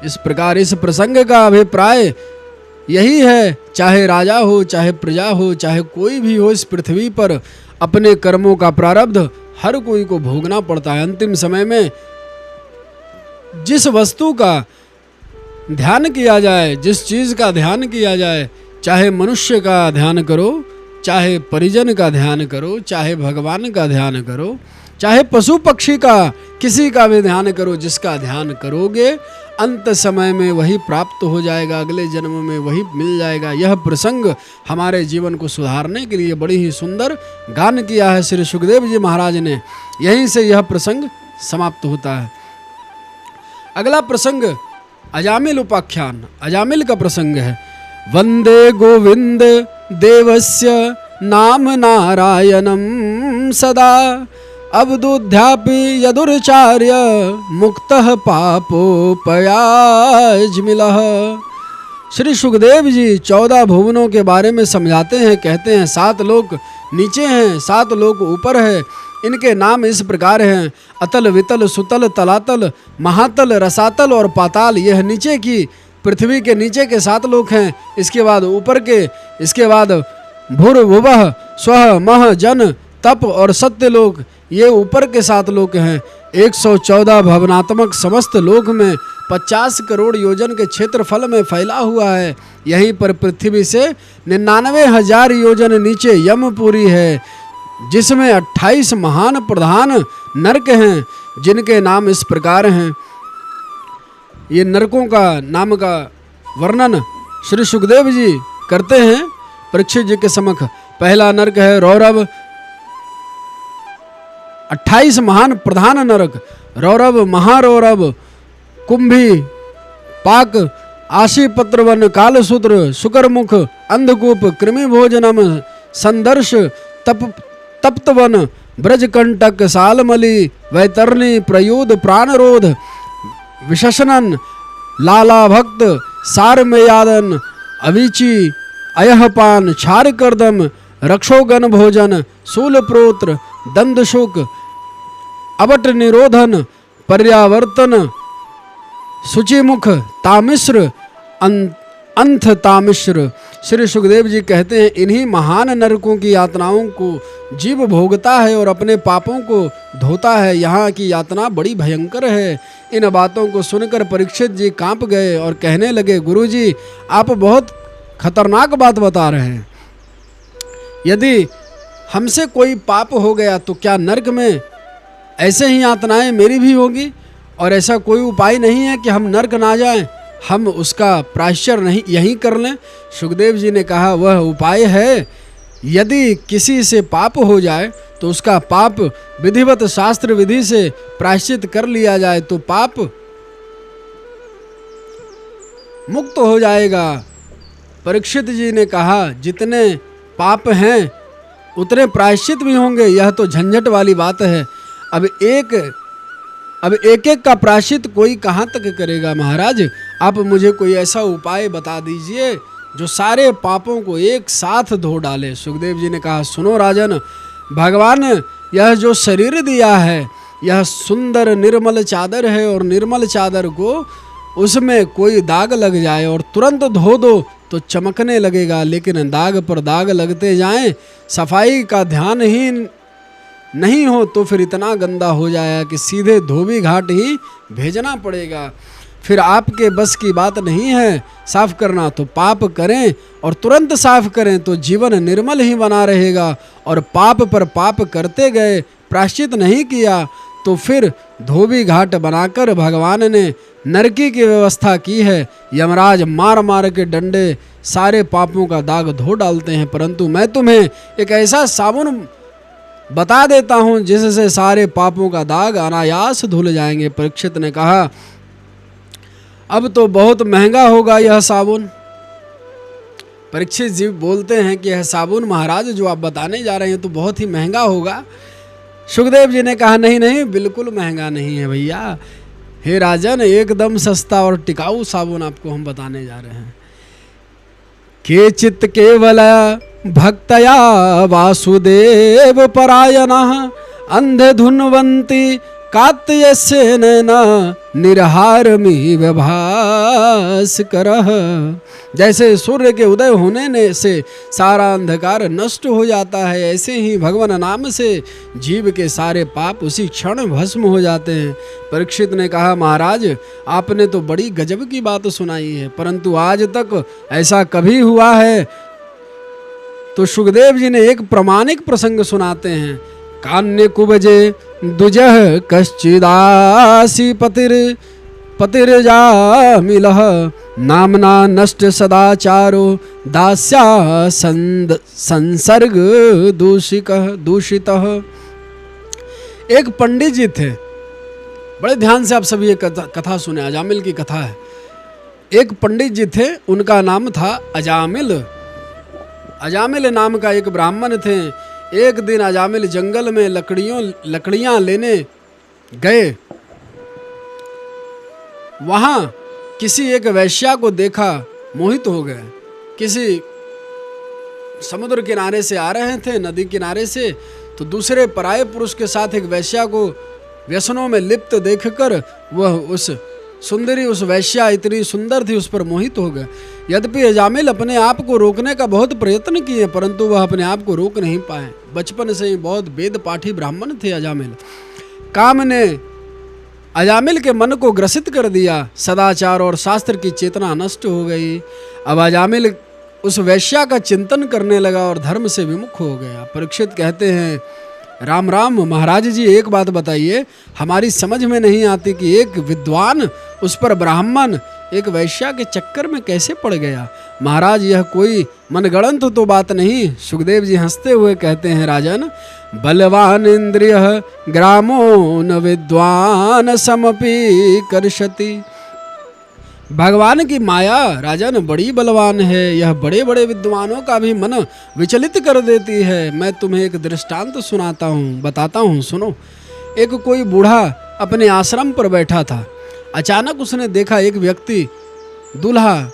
इस प्रकार इस प्रसंग का अभिप्राय यही है, चाहे राजा हो, चाहे प्रजा हो, चाहे कोई भी हो इस पृथ्वी पर, अपने कर्मों का प्रारब्ध हर कोई को भोगना पड़ता है। अंतिम समय में जिस वस्तु का ध्यान किया जाए, जिस चीज का ध्यान किया जाए, चाहे मनुष्य का ध्यान करो, चाहे परिजन का ध्यान करो, चाहे भगवान का ध्यान करो, चाहे पशु पक्षी का, किसी का भी ध्यान करो, जिसका ध्यान करोगे अंत समय में वही प्राप्त हो जाएगा, अगले जन्म में वही मिल जाएगा। यह प्रसंग हमारे जीवन को सुधारने के लिए बड़ी ही सुंदर गान किया है श्री सुखदेव जी महाराज ने। यहीं से यह प्रसंग समाप्त होता है। अगला प्रसंग अजामिल उपाख्यान, अजामिल का प्रसंग है। वंदे गोविंद देवस्य नाम नारायणं सदा, अवदुध्यापि यदुर्चार्य मुक्तः पापोपयाज्मिलः। श्री सुखदेव जी 14 भुवनों के बारे में समझाते हैं। कहते हैं 7 लोक नीचे हैं, 7 लोक ऊपर है। इनके नाम इस प्रकार हैं, अतल, वितल, सुतल, तलातल, महातल, रसातल और पाताल। यह नीचे की पृथ्वी के नीचे के 7 लोक हैं। इसके बाद ऊपर के, इसके बाद भूर, भुवः, स्वः, मह, जन, तप और सत्य लोक, ये ऊपर के 7 लोक हैं। 114 भवनात्मक समस्त लोक में 50 करोड़ योजन के क्षेत्रफल में फैला हुआ है। यहीं पर पृथ्वी से 99,000 योजन नीचे यमपुरी है, जिसमें 28 महान प्रधान नरक हैं, जिनके नाम इस प्रकार हैं। ये नरकों का नाम का वर्णन श्री सुखदेव जी करते हैं परीक्षित जी के समक्ष। पहला नरक है रौरव, 28 महान प्रधान नरक, रौरव, महारौरव, कुंभी, पाक, आशीपत्रवन, कालसूत्र, शुकरमुख, अंधकूप, कृमिभोजनम, संदर्श, तप्तवन, ब्रजकंटक, सालमली, वैतरणी, प्रयूद, प्राणरोध, विशेषणन, लाला भक्त, सारमेयादन, अविची, अयहपान, क्षारकर्दम, रक्षोगन भोजन, शूलप्रोत्र, दंदशुक, अवट निरोधन, पर्यावर्तन, शुचिमुख, तामिश्र, अंथ तामिश्र। श्री सुखदेव जी कहते हैं इन्हीं महान नरकों की यातनाओं को जीव भोगता है और अपने पापों को धोता है। यहाँ की यातना बड़ी भयंकर है। इन बातों को सुनकर परीक्षित जी कांप गए और कहने लगे, गुरुजी आप बहुत खतरनाक बात बता रहे हैं। यदि हमसे कोई पाप हो गया तो क्या नरक में ऐसे ही यातनाएं मेरी भी होगी? और ऐसा कोई उपाय नहीं है कि हम नरक ना जाएं, हम उसका प्रायश्चित नहीं यहीं कर लें? सुखदेव जी ने कहा वह उपाय है, यदि किसी से पाप हो जाए तो उसका पाप विधिवत शास्त्र विधि से प्रायश्चित कर लिया जाए तो पाप मुक्त हो जाएगा। परीक्षित जी ने कहा जितने पाप हैं उतने प्रायश्चित भी होंगे, यह तो झंझट वाली बात है। अब एक एक का प्रायश्चित कोई कहाँ तक करेगा? महाराज आप मुझे कोई ऐसा उपाय बता दीजिए जो सारे पापों को एक साथ धो डाले। सुखदेव जी ने कहा सुनो राजन, भगवान यह जो शरीर दिया है यह सुंदर निर्मल चादर है और निर्मल चादर को उसमें कोई दाग लग जाए और तुरंत धो दो तो चमकने लगेगा, लेकिन दाग पर दाग लगते जाएं, सफाई का ध्यान ही नहीं हो तो फिर इतना गंदा हो जाएगा कि सीधे धोबी घाट ही भेजना पड़ेगा। फिर आपके बस की बात नहीं है साफ करना, तो पाप करें और तुरंत साफ करें तो जीवन निर्मल ही बना रहेगा। और पाप पर पाप करते गए, प्रायश्चित नहीं किया तो फिर धोबी घाट बनाकर भगवान ने नरकी की व्यवस्था की है। यमराज मार मार के डंडे सारे पापों का दाग धो डालते हैं, परंतु मैं तुम्हें एक ऐसा साबुन बता देता हूँ जिससे सारे पापों का दाग अनायास धुल जाएंगे। परीक्षित ने कहा, अब तो बहुत महंगा होगा यह साबुन। परीक्षित जी बोलते हैं कि यह साबुन महाराज जो आप बताने जा रहे हैं तो बहुत ही महंगा होगा। सुखदेव जी ने कहा, नहीं नहीं, बिल्कुल महंगा नहीं है भैया, हे राजन, एकदम सस्ता और टिकाऊ साबुन आपको हम बताने जा रहे हैं। केचित् केवल भक्तया वासुदेव परायणः अंधधुन्वन्ति कात्यस्य नैना निर्हारमिव भास्करः। जैसे सूर्य के उदय होने से सारा अंधकार नष्ट हो जाता है, ऐसे ही भगवान नाम से जीव के सारे पाप उसी क्षण भस्म हो जाते हैं। परीक्षित ने कहा, महाराज आपने तो बड़ी गजब की बात सुनाई है, परंतु आज तक ऐसा कभी हुआ है? तो सुखदेव जी ने एक प्रामाणिक प्रसंग सुनाते हैं। कान्य कुबजे दुजह कश्चिदासी पतिर्जामिलः नामना नष्ट सदाचारो दास्या संसर्ग दूषितः। एक पंडित जी थे, बड़े ध्यान से आप सभी ये कथा सुने, अजामिल की कथा है। एक पंडित जी थे, उनका नाम था अजामिल। अजामिल नाम का एक ब्राह्मण थे। एक दिन अजामिल जंगल में लकड़ियां लेने गए। वहां किसी एक वैश्या को देखा, मोहित हो गए। किसी समुद्र किनारे से आ रहे थे, नदी किनारे से, तो दूसरे पराये पुरुष के साथ एक वैश्या को व्यसनों में लिप्त देखकर वह उस सुंदरी, उस वैश्या इतनी सुंदर थी, उस पर मोहित हो गए। यद्यपि अजामिल अपने आप को रोकने का बहुत प्रयत्न किए, परंतु वह अपने आप को रोक नहीं पाए। बचपन से ही बहुत वेद पाठी ब्राह्मण थे अजामिल। काम ने अजामिल के मन को ग्रसित कर दिया, सदाचार और शास्त्र की चेतना नष्ट हो गई। अब अजामिल उस वैश्या का चिंतन करने लगा और धर्म से विमुख हो गया। परीक्षित कहते हैं, राम राम महाराज जी, एक बात बताइए, हमारी समझ में नहीं आती कि एक विद्वान, उस पर ब्राह्मण, एक वैश्या के चक्कर में कैसे पड़ गया। महाराज यह कोई मनगढ़ंत तो बात नहीं। सुखदेव जी हंसते हुए कहते हैं, राजन, बलवान इंद्रिय ग्रामो न विद्वान समपि कर्षति। भगवान की माया राजन बड़ी बलवान है, यह बड़े बड़े विद्वानों का भी मन विचलित कर देती है। मैं तुम्हें एक दृष्टांत सुनाता हूँ, बताता हूँ, सुनो। एक कोई बूढ़ा अपने आश्रम पर बैठा था। अचानक उसने देखा एक व्यक्ति दूल्हा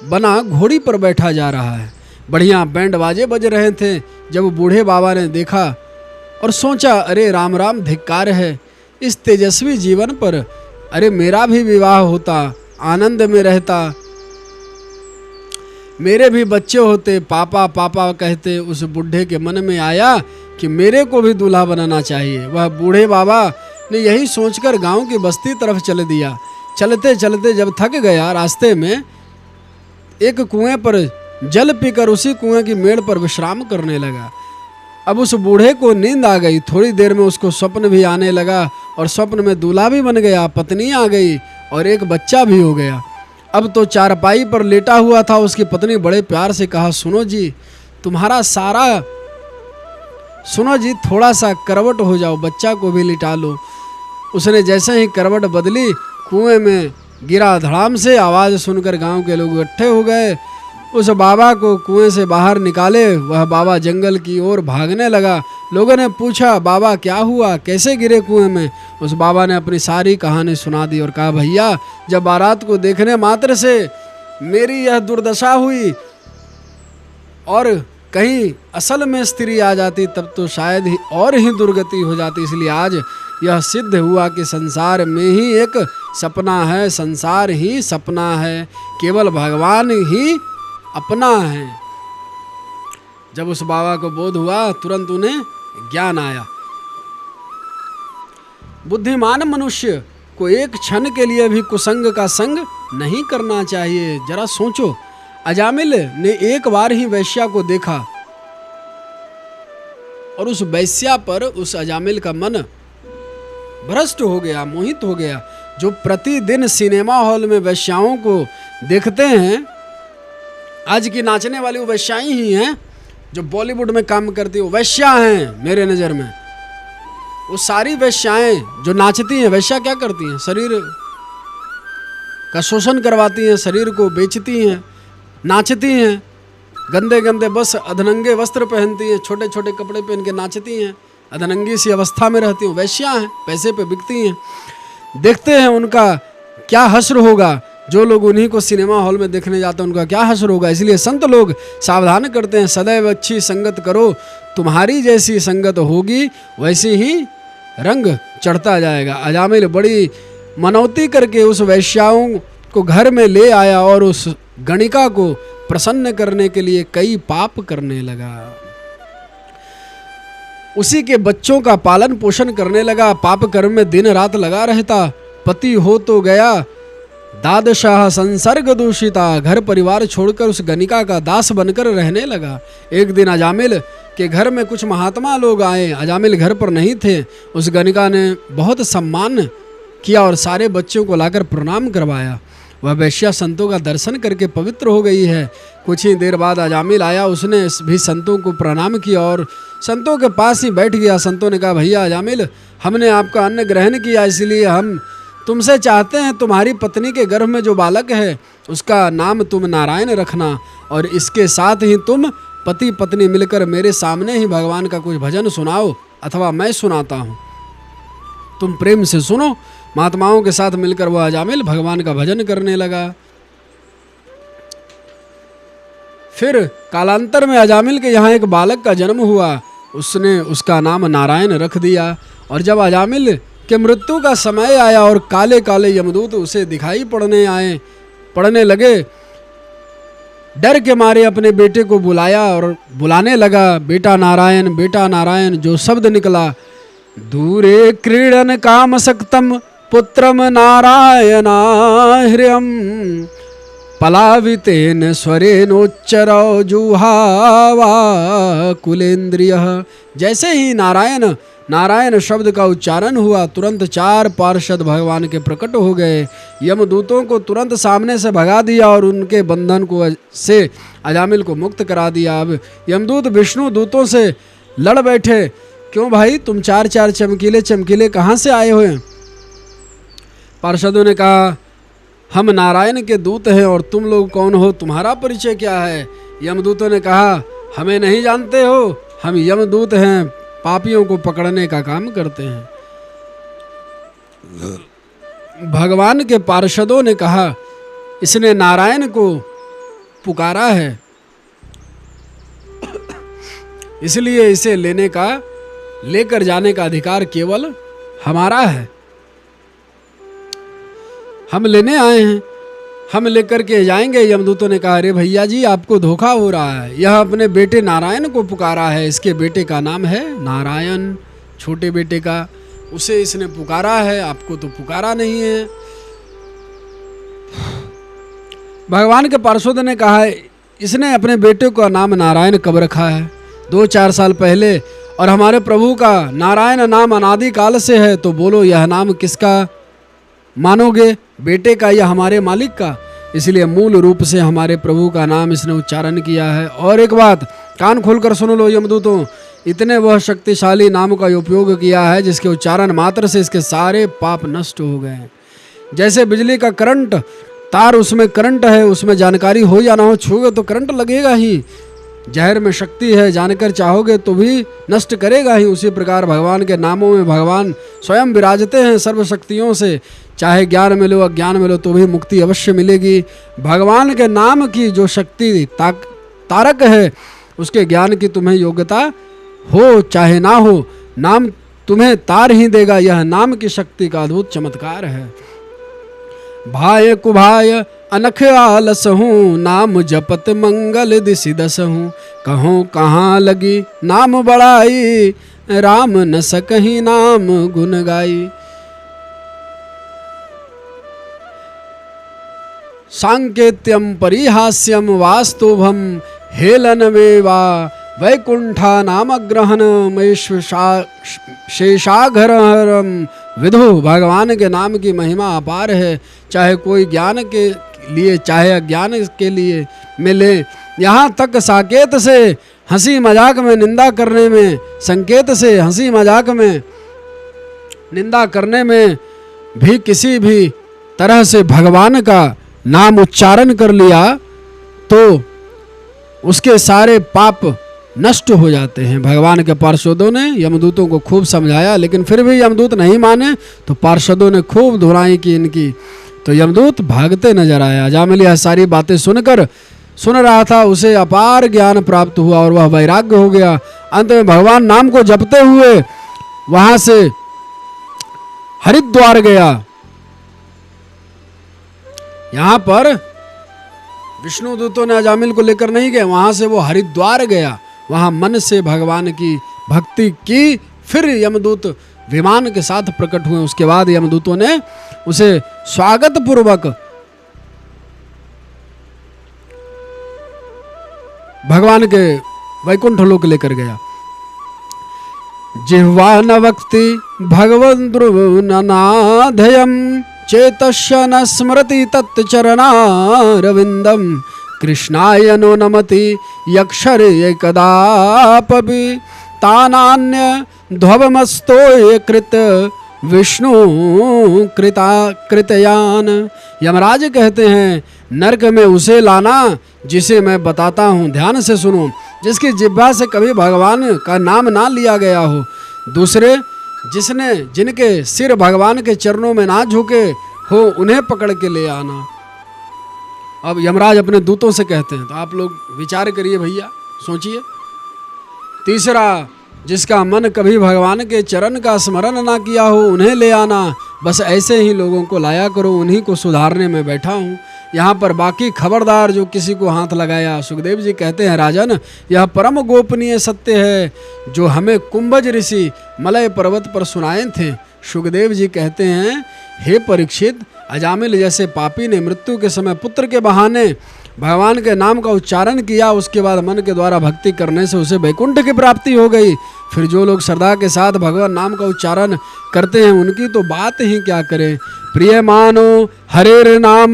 बना घोड़ी पर बैठा जा रहा है। बढ़िया बैंड बाजे बज रहे थे। जब बूढ़े बाबा ने देखा और सोचा, अरे राम राम, धिक्कार है इस तेजस्वी जीवन पर, अरे मेरा भी विवाह होता, आनंद में रहता, मेरे भी बच्चे होते, पापा पापा कहते। उस बूढ़े के मन में आया कि मेरे को भी दूल्हा बनाना चाहिए। वह बूढ़े बाबा ने यही सोचकर गांव की बस्ती तरफ चल दिया। चलते चलते जब थक गया, रास्ते में एक कुएं पर जल पीकर उसी कुएं की मेड़ पर विश्राम करने लगा। अब उस बूढ़े को नींद आ गई। थोड़ी देर में उसको स्वप्न भी आने लगा और स्वप्न में दूल्हा भी बन गया, पत्नी आ गई और एक बच्चा भी हो गया। अब तो चारपाई पर लेटा हुआ था। उसकी पत्नी बड़े प्यार से कहा, सुनो जी, तुम्हारा सारा, सुनो जी, थोड़ा सा करवट हो जाओ, बच्चा को भी लिटा लो। उसने जैसे ही करवट बदली, कुएं में गिरा धड़ाम से। आवाज़ सुनकर गांव के लोग इकट्ठे हो गए। उस बाबा को कुएं से बाहर निकाले। वह बाबा जंगल की ओर भागने लगा। लोगों ने पूछा, बाबा क्या हुआ, कैसे गिरे कुएं में? उस बाबा ने अपनी सारी कहानी सुना दी और कहा, भैया, जब बारात को देखने मात्र से मेरी यह दुर्दशा हुई और कहीं असल में स्त्री आ जाती तब तो शायद ही और ही दुर्गति हो जाती। इसलिए आज यह सिद्ध हुआ कि संसार में ही एक सपना है, संसार ही सपना है, केवल भगवान ही अपना है। जब उस बाबा को बोध हुआ तुरंत उन्हें ज्ञान आया। बुद्धिमान मनुष्य को एक क्षण के लिए भी कुसंग का संग नहीं करना चाहिए। जरा सोचो, अजामिल ने एक बार ही वैश्या को देखा और उस वैश्या पर उस अजामिल का मन भ्रष्ट हो गया, मोहित हो गया। जो प्रतिदिन सिनेमा हॉल में वैश्याओं को देखते हैं, आज की नाचने वाली वो वैश्याएं ही हैं, जो बॉलीवुड में काम करती है वो वैश्या हैं मेरे नज़र में। वो सारी वैश्याएं जो नाचती हैं, वैश्या क्या करती हैं? शरीर का शोषण करवाती हैं, शरीर को बेचती हैं, नाचती हैं, गंदे गंदे बस अधनंगे वस्त्र पहनती हैं, छोटे छोटे कपड़े पहन के नाचती हैं, अधनंगी सी अवस्था में रहती हैं, वैश्या हैं, पैसे पे बिकती हैं। देखते हैं उनका क्या हश्र होगा। जो लोग उन्हीं को सिनेमा हॉल में देखने जाते हैं उनका क्या हश्र होगा। इसलिए संत लोग सावधान करते हैं, सदैव अच्छी संगत करो, तुम्हारी जैसी संगत होगी वैसी ही रंग चढ़ता जाएगा। अजामिल बड़ी मनौती करके उस वैश्याओं को घर में ले आया और उस गणिका को प्रसन्न करने के लिए कई पाप करने लगा। उसी के बच्चों का पालन पोषण करने लगा, पाप कर्म में दिन रात लगा रहता। पति हो तो गया दादशाह संसर्ग दूषिता, घर परिवार छोड़कर उस गणिका का दास बनकर रहने लगा। एक दिन अजामिल के घर में कुछ महात्मा लोग आए। अजामिल घर पर नहीं थे। उस गणिका ने बहुत सम्मान किया और सारे बच्चों को लाकर प्रणाम करवाया। वह वैश्या संतों का दर्शन करके पवित्र हो गई है। कुछ ही देर बाद अजामिल आया, उसने भी संतों को प्रणाम किया और संतों के पास ही बैठ गया। संतों ने कहा, भैया अजामिल, हमने आपका अन्न ग्रहण किया, इसलिए हम तुमसे चाहते हैं तुम्हारी पत्नी के गर्भ में जो बालक है उसका नाम तुम नारायण रखना, और इसके साथ ही तुम पति पत्नी मिलकर मेरे सामने ही भगवान का कुछ भजन सुनाओ, अथवा मैं सुनाता हूँ, तुम प्रेम से सुनो। महात्माओं के साथ मिलकर वह अजामिल भगवान का भजन करने लगा। फिर कालांतर में अजामिल के यहाँ एक बालक का जन्म हुआ। उसने उसका नाम नारायण रख दिया। और जब अजामिल के मृत्यु का समय आया और काले काले यमदूत उसे दिखाई पड़ने लगे, डर के मारे अपने बेटे को बुलाया और बुलाने लगा, बेटा नारायण, बेटा नारायण। जो शब्द निकला, दूरे क्रीडन कामसक्तम पुत्रम नारायणाह्र्यम पलावितेन स्वरेनोच्चरौ जुहावा कुलेन्द्रियः। जैसे ही नारायण नारायण शब्द का उच्चारण हुआ, तुरंत 4 पार्षद भगवान के प्रकट हो गए। यमदूतों को तुरंत सामने से भगा दिया और उनके बंधन को से अजामिल को मुक्त करा दिया। अब यमदूत विष्णु दूतों से लड़ बैठे, क्यों भाई तुम 4 चमकीले चमकीले कहाँ से आए हुए? पार्षदों ने कहा, हम नारायण के दूत हैं और तुम लोग कौन हो, तुम्हारा परिचय क्या है? यमदूतों ने कहा, हमें नहीं जानते हो, हम यमदूत हैं, पापियों को पकड़ने का काम करते हैं। भगवान के पार्षदों ने कहा, इसने नारायण को पुकारा है, इसलिए इसे लेकर जाने का अधिकार केवल हमारा है। हम लेने आए हैं, हम लेकर के जाएंगे। यमदूतों ने कहा, अरे भैया जी, आपको धोखा हो रहा है, यह अपने बेटे नारायण को पुकारा है, इसके बेटे का नाम है नारायण, छोटे बेटे का, उसे इसने पुकारा है, आपको तो पुकारा नहीं है। भगवान के पार्षद ने कहा, इसने अपने बेटे का नाम नारायण कब रखा है? 2-4 साल पहले, और हमारे प्रभु का नारायण नाम अनादि काल से है, तो बोलो यह नाम किसका मानोगे, बेटे का या हमारे मालिक का? इसलिए मूल रूप से हमारे प्रभु का नाम इसने उच्चारण किया है। और एक बात कान खोलकर सुन लो यमदूतों, इतने वह शक्तिशाली नाम का उपयोग किया है जिसके उच्चारण मात्र से इसके सारे पाप नष्ट हो गए। जैसे बिजली का करंट, तार उसमें करंट है, उसमें जानकारी हो या ना हो, छूओगे तो करंट लगेगा ही। जहर में शक्ति है, जानकर चाहोगे तो भी नष्ट करेगा ही। उसी प्रकार भगवान के नामों में भगवान स्वयं विराजते हैं सर्व शक्तियों से। चाहे ज्ञान मिलो अज्ञान मिलो तो भी मुक्ति अवश्य मिलेगी। भगवान के नाम की जो शक्ति तारक है उसके ज्ञान की तुम्हें योग्यता हो चाहे ना हो, नाम तुम्हें तार ही देगा। यह नाम की शक्ति का अद्भुत चमत्कार है। भाय कुभाय अनख आलस हूँ, नाम जपत मंगल दिशि दस हूँ। कहो कहाँ लगी नाम बड़ाई, राम न सकहीं नाम गुन गाई। सांकेत्यम परिहास्यम वास्तुभम हेलन वेवा, वैकुंठा नाम ग्रहण शेषाघरहरम विधु। भगवान के नाम की महिमा अपार है, चाहे कोई ज्ञान के लिए चाहे अज्ञान के लिए मिले। यहाँ तक साकेत से हंसी मजाक में निंदा करने में, संकेत से हंसी मजाक में निंदा करने में भी किसी भी तरह से भगवान का नाम उच्चारण कर लिया तो उसके सारे पाप नष्ट हो जाते हैं। भगवान के पार्षदों ने यमदूतों को खूब समझाया, लेकिन फिर भी यमदूत नहीं माने तो पार्षदों ने खूब धुनाई की इनकी, तो यमदूत भागते नजर आया। अजामिल यह सारी बातें सुन रहा था, उसे अपार ज्ञान प्राप्त हुआ और वह वैराग्य हो गया। अंत में भगवान नाम को जपते हुए वहां से हरिद्वार गया। यहां पर विष्णु दूतों ने अजामिल को लेकर नहीं गए, वहां से वो हरिद्वार गया, वहां मन से भगवान की भक्ति की। फिर यमदूत विमान के साथ प्रकट हुए। उसके बाद यमदूतों ने उसे स्वागत पूर्वक भगवान के वैकुंठ लोक लेकर गया। जिह्वा न वक्ति भगवन् ध्रुवनाधयम्, चेतस्य न स्मरति तच्चरणारविन्दम्। कृष्णाय नो नमति यक्षरे कदापि, तानान्य ध्ववमस्तोय कृत विष्णु कृतयान। यमराज कहते हैं, नरक में उसे लाना जिसे मैं बताता हूँ, ध्यान से सुनो, जिसकी जिह्वा से कभी भगवान का नाम ना लिया गया हो। दूसरे जिनके सिर भगवान के चरणों में ना झुके हो, उन्हें पकड़ के ले आना। अब यमराज अपने दूतों से कहते हैं, तो आप लोग विचार करिए भैया, सोचिए। तीसरा, जिसका मन कभी भगवान के चरण का स्मरण ना किया हो, उन्हें ले आना। बस ऐसे ही लोगों को लाया करो, उन्हीं को सुधारने में बैठा हूँ। यहाँ पर बाकी खबरदार जो किसी को हाथ लगाया। सुखदेव जी कहते हैं, राजन यह परम गोपनीय सत्य है जो हमें कुंभज ऋषि मलय पर्वत पर सुनाए थे। सुखदेव जी कहते हैं, हे परीक्षित, अजामिल जैसे पापी ने मृत्यु के समय पुत्र के बहाने भगवान के नाम का उच्चारण किया, उसके बाद मन के द्वारा भक्ति करने से उसे वैकुंठ की प्राप्ति हो गई। फिर जो लोग श्रद्धा के साथ भगवान नाम का उच्चारण करते हैं, उनकी तो बात ही क्या करें। प्रिय मानो हरेर नाम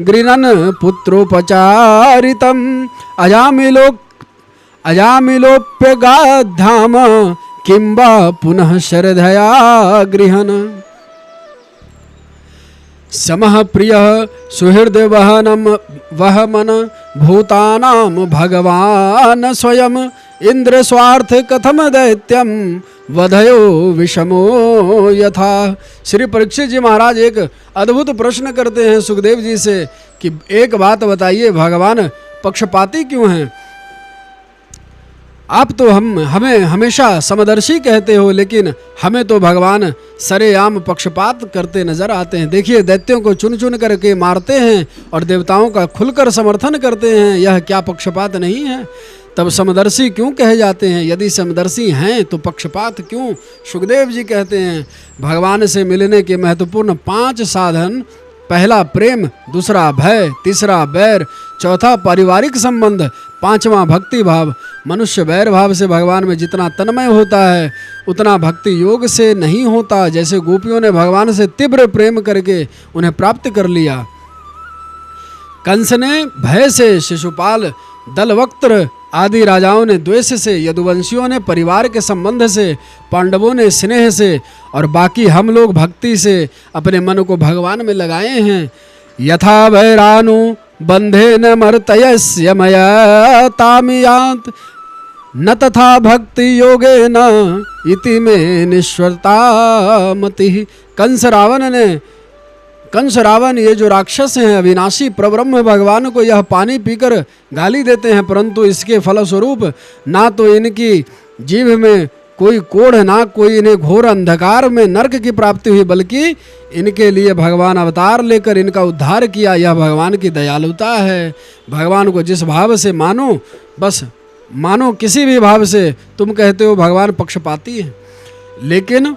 गृणन पुत्रोपचारितम, अजामिलोप्यगाधाम किंबा पुनः शरधया गृहन। समः प्रिय सुहृदय वह मन, भूतानाम भगवान स्वयं। इंद्र स्वार्थ कथम दैत्यम, वधयो विषमो यथा। श्री परीक्षित जी महाराज एक अद्भुत प्रश्न करते हैं सुखदेव जी से कि एक बात बताइए, भगवान पक्षपाती क्यों हैं? आप तो हमें हमेशा समदर्शी कहते हो, लेकिन हमें तो भगवान सरेआम पक्षपात करते नजर आते हैं। देखिए, दैत्यों को चुन चुन करके मारते हैं और देवताओं का खुलकर समर्थन करते हैं। यह क्या पक्षपात नहीं है? तब समदर्शी क्यों कहे जाते हैं? यदि समदर्शी हैं तो पक्षपात क्यों? सुखदेव जी कहते हैं, भगवान से मिलने के महत्वपूर्ण 5 साधन। पहला प्रेम, दूसरा भय, तीसरा बैर, चौथा पारिवारिक संबंध, 5वां भक्ति भाव। मनुष्य बैर भाव से भगवान में जितना तन्मय होता है, उतना भक्ति योग से नहीं होता। जैसे गोपियों ने भगवान से तीव्र प्रेम करके उन्हें प्राप्त कर लिया। कंस ने भय से, शिशुपाल, दलवक्त्र आदि राजाओं ने द्वेष से, यदुवंशियों ने परिवार के संबंध से, पांडवों ने स्नेह से, और बाकी हम लोग भक्ति से अपने मन को भगवान में लगाए हैं। यथा वैरानु बंधे न मर्तयस्य मया तामियात, न तथा भक्ति योगे न इति में निश्वर्ता मति। कंस रावण ने कंस रावण ये जो राक्षस हैं अविनाशी परब्रह्म भगवान को यह पानी पीकर गाली देते हैं, परंतु इसके फलस्वरूप ना तो इनकी जीभ में कोई कोढ़, ना कोई इन्हें घोर अंधकार में नरक की प्राप्ति हुई, बल्कि इनके लिए भगवान अवतार लेकर इनका उद्धार किया। यह भगवान की दयालुता है। भगवान को जिस भाव से मानो, बस मानो किसी भी भाव से। तुम कहते हो भगवान पक्षपाती है, लेकिन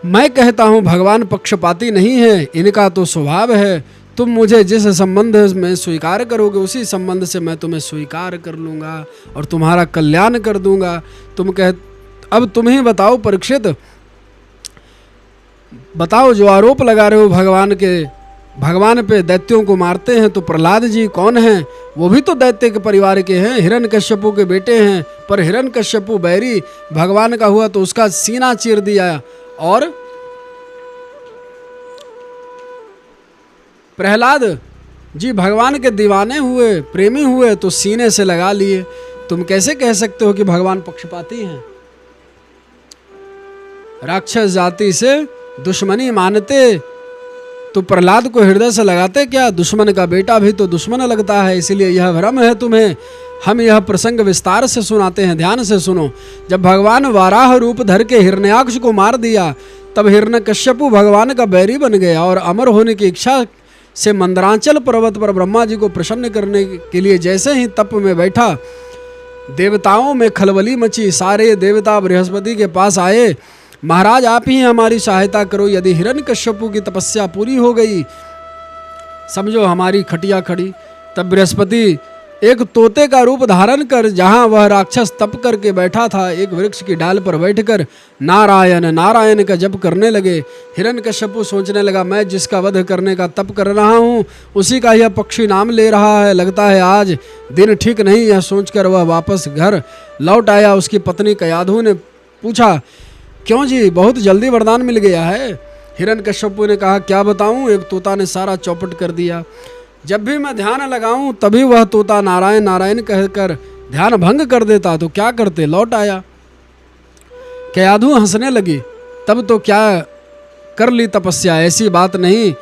मैं कहता हूँ भगवान पक्षपाती नहीं है, इनका तो स्वभाव है। तुम मुझे जिस संबंध में स्वीकार करोगे उसी संबंध से मैं तुम्हें स्वीकार कर लूँगा और तुम्हारा कल्याण कर दूंगा। अब तुम ही बताओ परीक्षित, बताओ जो आरोप लगा रहे हो भगवान पे दैत्यों को मारते हैं, तो प्रहलाद जी कौन हैं? वो भी तो दैत्य के परिवार के हैं, हिरण्यकश्यपु के बेटे हैं। पर हिरण्यकश्यपु बैरी भगवान का हुआ तो उसका सीना चीर दिया, और प्रहलाद जी भगवान के दीवाने हुए, प्रेमी हुए तो सीने से लगा लिए। तुम कैसे कह सकते हो कि भगवान पक्षपाती हैं? राक्षस जाति से दुश्मनी मानते तो प्रहलाद को हृदय से लगाते क्या? दुश्मन का बेटा भी तो दुश्मन लगता है, इसलिए यह भ्रम है तुम्हें। हम यह प्रसंग विस्तार से सुनाते हैं, ध्यान से सुनो। जब भगवान वाराह रूप धर के हिरण्याक्ष को मार दिया, तब हिरण्यकश्यपु भगवान का बैरी बन गया और अमर होने की इच्छा से मंदरांचल पर्वत पर ब्रह्मा जी को प्रसन्न करने के लिए जैसे ही तप में बैठा, देवताओं में खलबली मची। सारे देवता बृहस्पति के पास आए, महाराज आप ही हमारी सहायता करो, यदि हिरण्यकश्यपु की तपस्या पूरी हो गई, समझो हमारी खटिया खड़ी। तब बृहस्पति एक तोते का रूप धारण कर, जहां वह राक्षस तप करके बैठा था, एक वृक्ष की डाल पर बैठकर नारायण नारायण का जप करने लगे। हिरण्यकश्यपु सोचने लगा, मैं जिसका वध करने का तप कर रहा हूँ उसी का यह पक्षी नाम ले रहा है, लगता है आज दिन ठीक नहीं। यह सोचकर वह वापस घर लौट आया। उसकी पत्नी कयाधु ने पूछा, क्यों जी, बहुत जल्दी वरदान मिल गया है? हिरण्यकश्यपु ने कहा, क्या बताऊं, एक तोता ने सारा चौपट कर दिया। जब भी मैं ध्यान लगाऊं तभी वह तोता नारायण नारायण कहकर ध्यान भंग कर देता, तो क्या करते, लौट आया। कयाधु हंसने लगी, तब तो क्या कर ली तपस्या, ऐसी बात नहीं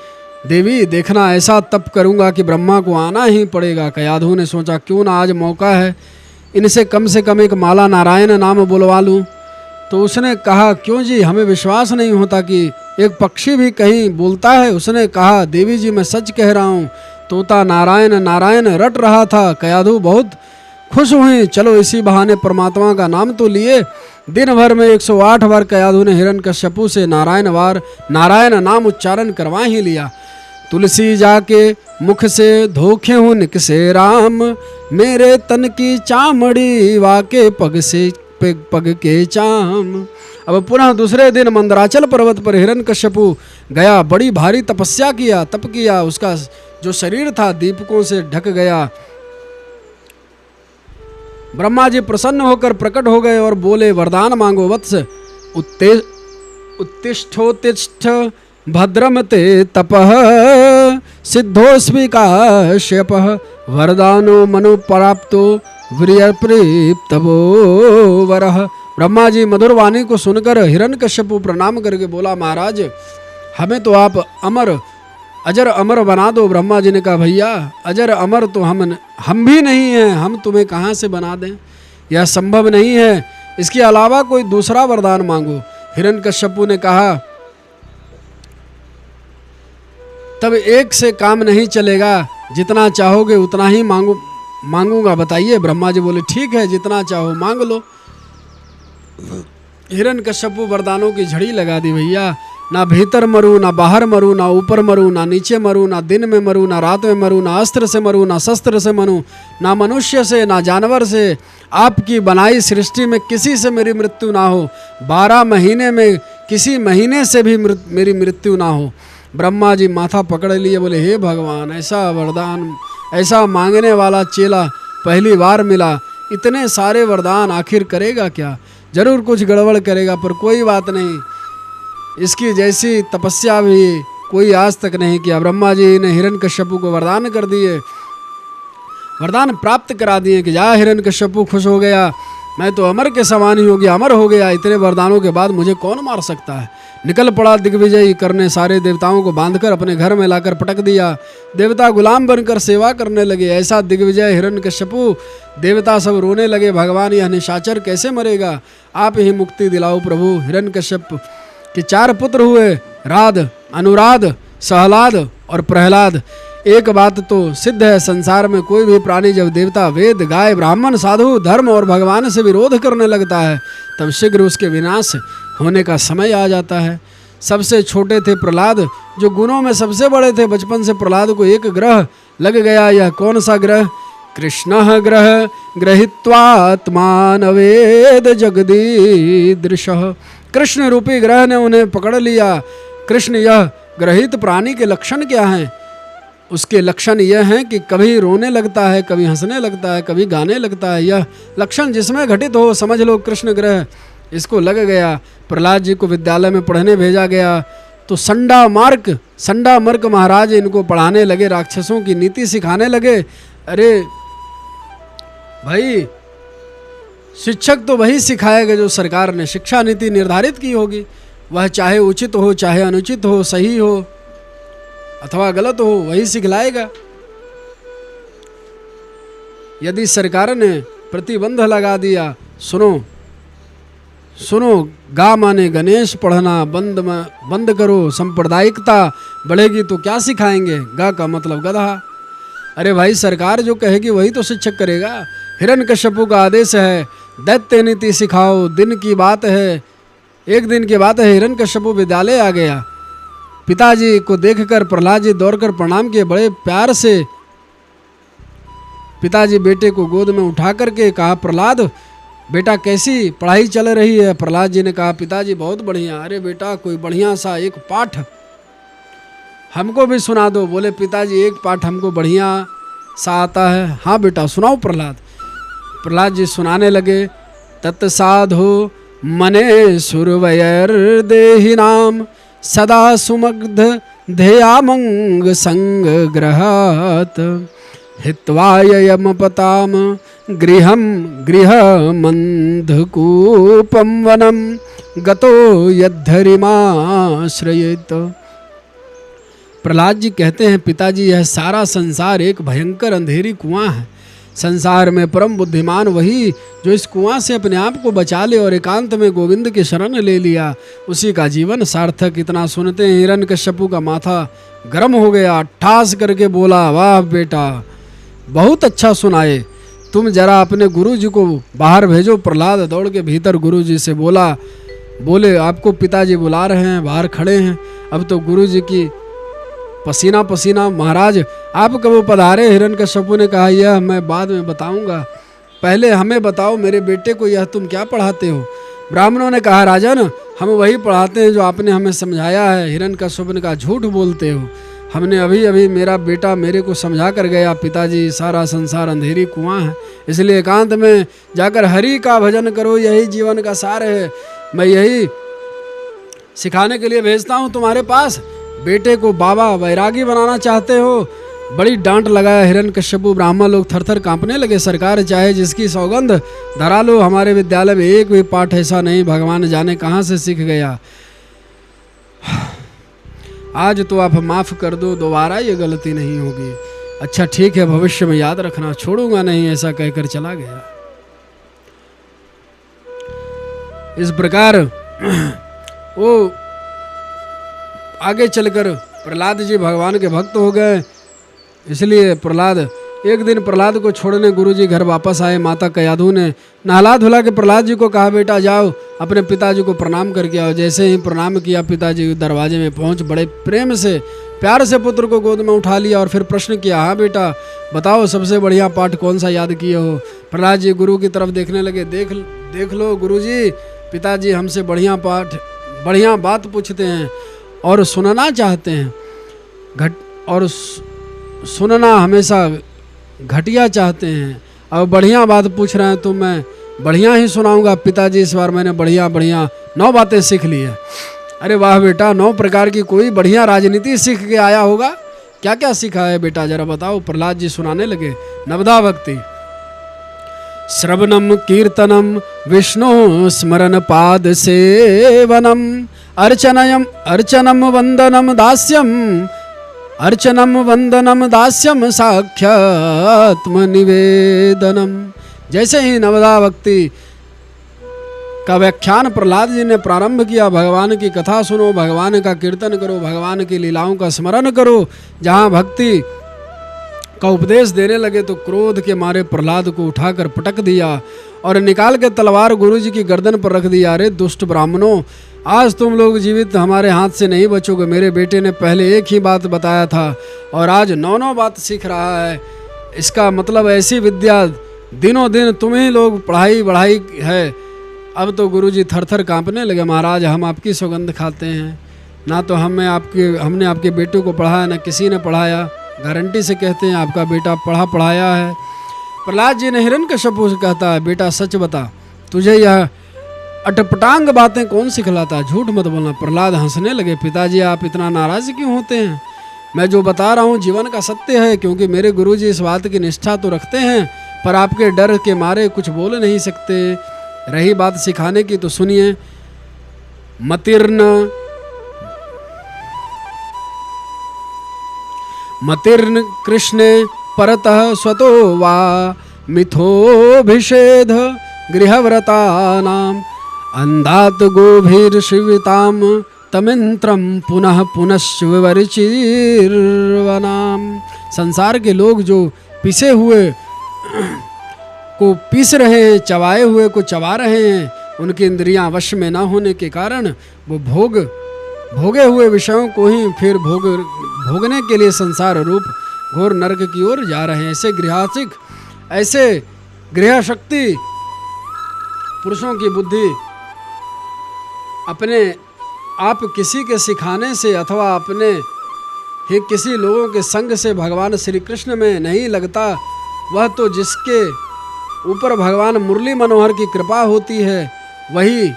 देवी, देखना ऐसा तप करूंगा कि ब्रह्मा को आना ही पड़ेगा। कयाधु ने सोचा, क्यों ना आज मौका है, इनसे कम से कम एक माला नारायण नाम बुलवा लूं। तो उसने कहा, क्यों जी, हमें विश्वास नहीं होता कि एक पक्षी भी कहीं बोलता है। उसने कहा, देवी जी मैं सच कह रहा हूँ, तोता नारायण नारायण रट रहा था। कयाधु बहुत खुश हुई, चलो इसी बहाने परमात्मा का नाम तो लिए। दिन भर में 108 बार कयाधु ने हिरण्यकश्यपु से नारायण नाम उच्चारण करवा ही लिया। तुलसी जाके मुख से धोखे हूँ निकसे राम, मेरे तन की चामड़ी वाके पग के चाम। अब पुनः दूसरे दिन मंदराचल पर्वत पर हिरण्यकश्यपु गया, बड़ी भारी तपस्या किया, तप किया। उसका जो शरीर था दीपकों से ढक गया। ब्रह्मा जी प्रसन्न होकर प्रकट हो गए और बोले, वरदान मांगो वत्स। उत्तिष्ठोत्तिष्ठ भद्रम ते तपः, सिद्धोस्मि काश्यपः, वरदानो मनु प्राप्तो वीर्यप्रीप्तवो वरः। ब्रह्मा जी मधुर वाणी को सुनकर हिरण्यकश्यपु प्रणाम करके बोला, महाराज हमें तो आप अजर अमर बना दो। ब्रह्मा जी ने कहा, भैया अजर अमर तो हम भी नहीं हैं, हम तुम्हें कहाँ से बना दें, यह संभव नहीं है। इसके अलावा कोई दूसरा वरदान मांगो। हिरण्यकश्यपु ने कहा, तब एक से काम नहीं चलेगा, जितना चाहोगे उतना ही मांगूंगा, बताइए। ब्रह्मा जी बोले, ठीक है, जितना चाहो मांग लो। हिरण्यकश्यपु वरदानों की झड़ी लगा दी। भैया ना भीतर मरूं, ना बाहर मरूं, ना ऊपर मरूं, ना नीचे मरूं, ना दिन में मरूं, ना रात में मरूं, ना अस्त्र से मरूं, ना शस्त्र से मरूं, ना मनुष्य से, ना जानवर से। आपकी बनाई सृष्टि में किसी से मेरी मृत्यु ना हो। 12 महीने में किसी महीने से भी मेरी मृत्यु ना हो। ब्रह्मा जी माथा पकड़ लिए, बोले, हे भगवान, ऐसा वरदान, ऐसा मांगने वाला चेला पहली बार मिला। इतने सारे वरदान आखिर करेगा क्या? जरूर कुछ गड़बड़ करेगा, पर कोई बात नहीं, इसकी जैसी तपस्या भी कोई आज तक नहीं किया। ब्रह्मा जी ने हिरण्यकश्यपु को वरदान कर दिए, वरदान प्राप्त करा दिए कि जा। हिरण्यकश्यपु खुश हो गया, मैं तो अमर के समान ही हो गया, अमर हो गया। इतने वरदानों के बाद मुझे कौन मार सकता है। निकल पड़ा दिग्विजय करने, सारे देवताओं को बांधकर अपने घर में लाकर पटक दिया। देवता गुलाम बनकर सेवा करने लगे। ऐसा दिग्विजय हिरण्यकश्यपु, देवता सब रोने लगे, भगवान यह निशाचर कैसे मरेगा, आप ही मुक्ति दिलाओ प्रभु। हिरण्यकश्यप के 4 पुत्र हुए, राध, अनुराध, सहलाद और प्रहलाद। एक बात तो सिद्ध है, संसार में कोई भी प्राणी जब देवता, वेद, गाय, ब्राह्मण, साधु, धर्म और भगवान से विरोध करने लगता है तब शीघ्र उसके विनाश होने का समय आ जाता है। सबसे छोटे थे प्रहलाद, जो गुणों में सबसे बड़े थे। बचपन से प्रहलाद को एक ग्रह लग गया। यह कौन सा ग्रह? कृष्ण ग्रह गृहीत्वात्मान वेद जगदीदृश। कृष्ण रूपी ग्रह ने उन्हें पकड़ लिया। कृष्ण, यह ग्रहित प्राणी के लक्षण क्या हैं? उसके लक्षण यह हैं कि कभी रोने लगता है, कभी हंसने लगता है, कभी गाने लगता है। यह लक्षण जिसमें घटित हो, समझ लो कृष्ण ग्रह इसको लग गया। प्रहलाद जी को विद्यालय में पढ़ने भेजा गया तो संडामर्क महाराज इनको पढ़ाने लगे, राक्षसों की नीति सिखाने लगे। अरे भाई, शिक्षक तो वही सिखाएगा जो सरकार ने शिक्षा नीति निर्धारित की होगी। वह चाहे उचित हो, चाहे अनुचित हो, सही हो अथवा गलत हो, वही सिखलाएगा। यदि सरकार ने प्रतिबंध लगा दिया, सुनो गा माने गणेश पढ़ना बंद करो, सांप्रदायिकता बढ़ेगी, तो क्या सिखाएंगे? गा का मतलब गधा। अरे भाई, सरकार जो कहेगी वही तो शिक्षक करेगा। हिरण्यकश्यपु का आदेश है, दैत्य नीति सिखाओ। दिन की बात है, एक दिन की बात है, हिरण्यकश्यपु विद्यालय आ गया। पिताजी को देखकर प्रहलाद जी दौड़कर प्रणाम किए, बड़े प्यार से। पिताजी बेटे को गोद में उठा करके कहा, प्रहलाद बेटा कैसी पढ़ाई चल रही है? प्रहलाद जी ने कहा, पिताजी बहुत बढ़िया। अरे बेटा, कोई बढ़िया सा एक पाठ हमको भी सुना दो। बोले, पिताजी एक पाठ हमको बढ़िया सा आता है। हाँ बेटा, सुनाओ प्रहलाद। प्रहलाद जी सुनाने लगे। तत्साधु मने सुरवयर देहिनाम सदा सुमग्ध ध्येयामंग संग ग्रहात हित्वायमपताम गृहम गृहमंधकूपम वनम गतो यद्धरिमाश्रयेत। प्रहलाद जी कहते हैं, पिताजी यह सारा संसार एक भयंकर अंधेरी कुआं है। संसार में परम बुद्धिमान वही जो इस कुआं से अपने आप को बचा ले और एकांत में गोविंद की शरण ले लिया, उसी का जीवन सार्थक। इतना सुनते हैं हिरण्यकश्यपु का माथा गर्म हो गया। ठास करके बोला, वाह बेटा, बहुत अच्छा सुनाए। तुम जरा अपने गुरुजी को बाहर भेजो। प्रहलाद दौड़ के भीतर गुरुजी से बोले आपको पिताजी बुला रहे हैं, बाहर खड़े हैं। अब तो गुरुजी की पसीना पसीना, महाराज आप कब पधारे? हिरण्यकश्यपु ने कहा, यह मैं बाद में बताऊंगा, पहले हमें बताओ मेरे बेटे को यह तुम क्या पढ़ाते हो? ब्राह्मणों ने कहा, राजन हम वही पढ़ाते हैं जो आपने हमें समझाया है। हिरण्यकश्यपु ने कहा, झूठ बोलते हो, हमने अभी अभी मेरा बेटा मेरे को समझा कर गया, पिताजी सारा संसार अंधेरी कुआं है, इसलिए एकांत में जाकर हरि का भजन करो, यही जीवन का सार है। मैं यही सिखाने के लिए भेजता हूँ तुम्हारे पास। बेटे को बाबा वैरागी बनाना चाहते हो? बड़ी डांट लगाया हिरण्यकश्यपु। ब्राह्मण लोग थरथर कांपने लगे। सरकार चाहे जिसकी सौगंध धरा लो, हमारे विद्यालय में एक भी पाठ ऐसा नहीं, भगवान जाने कहाँ से सीख गया। आज तो आप माफ कर दो, दोबारा ये गलती नहीं होगी। अच्छा ठीक है, भविष्य में याद रखना, छोड़ूंगा नहीं, ऐसा कहकर चला गया। इस प्रकार वो आगे चलकर प्रहलाद जी भगवान के भक्त हो गए। इसलिए प्रहलाद, एक दिन प्रहलाद को छोड़ने गुरुजी घर वापस आए। माता कयाधु ने नहला धुला के प्रहलाद जी को कहा, बेटा जाओ अपने पिताजी को प्रणाम करके आओ। जैसे ही प्रणाम किया, पिताजी दरवाजे में पहुंच बड़े प्रेम से प्यार से पुत्र को गोद में उठा लिया और फिर प्रश्न किया, हाँ बेटा बताओ सबसे बढ़िया पाठ कौन सा याद किए हो? प्रहलाद जी गुरु की तरफ देखने लगे। देख लो गुरुजी, पिताजी हमसे बढ़िया बात पूछते हैं और सुनना चाहते हैं, और सुनना हमेशा घटिया चाहते हैं। अब बढ़िया बात पूछ रहे हैं तो मैं बढ़िया ही सुनाऊंगा। पिताजी इस बार मैंने बढ़िया 9 बातें सीख ली है। अरे वाह बेटा, 9 प्रकार की कोई बढ़िया राजनीति सीख के आया होगा। क्या क्या सीखा है बेटा, जरा बताओ। प्रहलाद जी सुनाने लगे। नवदा भक्ति, श्रवणम कीर्तनम विष्णु स्मरण पाद सेवनम अर्चनम वंदनम दास्यम साख्यात्म निवेदनम। जैसे ही नवदा भक्ति का व्याख्यान प्रहलाद जी ने प्रारंभ किया, भगवान की कथा सुनो, भगवान का कीर्तन करो, भगवान की लीलाओं का स्मरण करो, जहाँ भक्ति का उपदेश देने लगे तो क्रोध के मारे प्रहलाद को उठाकर पटक दिया और निकाल के तलवार गुरु जी की गर्दन पर रख दिया। अरे दुष्ट ब्राह्मणों, आज तुम लोग जीवित हमारे हाथ से नहीं बचोगे। मेरे बेटे ने पहले एक ही बात बताया था और आज 9 बात सीख रहा है। इसका मतलब ऐसी विद्या दिनों दिन तुम ही लोग बढ़ाई है। अब तो गुरुजी थर-थर कांपने लगे। महाराज, हम आपकी सौगंध खाते हैं, ना तो हमने आपके बेटे को पढ़ाया, ना किसी ने पढ़ाया। गारंटी से कहते हैं आपका बेटा पढ़ाया है। प्रहलाद जी ने हिरण्यकश्यपु से कहता है, बेटा सच बता, तुझे यह अटपटांग बातें कौन सिखलाता? झूठ मत बोलना। प्रहलाद हंसने लगे। पिताजी, आप इतना नाराज क्यों होते हैं? मैं जो बता रहा हूँ जीवन का सत्य है, क्योंकि मेरे गुरुजी इस बात की निष्ठा तो रखते हैं, पर आपके डर के मारे कुछ बोल नहीं सकते। रही बात सिखाने की तो सुनिए। मतिर्न कृष्णे परतः स्वतो वा मिथोभिषेध गृहव्रतानाम अंधात गोभिर्शिविताम तमिंत्रम पुनः पुनश्च विवरिचिर्वनाम। संसार के लोग जो पिसे हुए को पीस रहे हैं, चबाए हुए को चबा रहे हैं, उनकी इंद्रियां वश में न होने के कारण वो भोगे हुए विषयों को ही फिर भोगने के लिए संसार रूप घोर नरक की ओर जा रहे हैं। ऐसे गृहशक्ति पुरुषों की बुद्धि अपने आप किसी के सिखाने से अथवा अपने ही किसी लोगों के संग से भगवान श्री कृष्ण में नहीं लगता। वह तो जिसके ऊपर भगवान मुरली मनोहर की कृपा होती है वही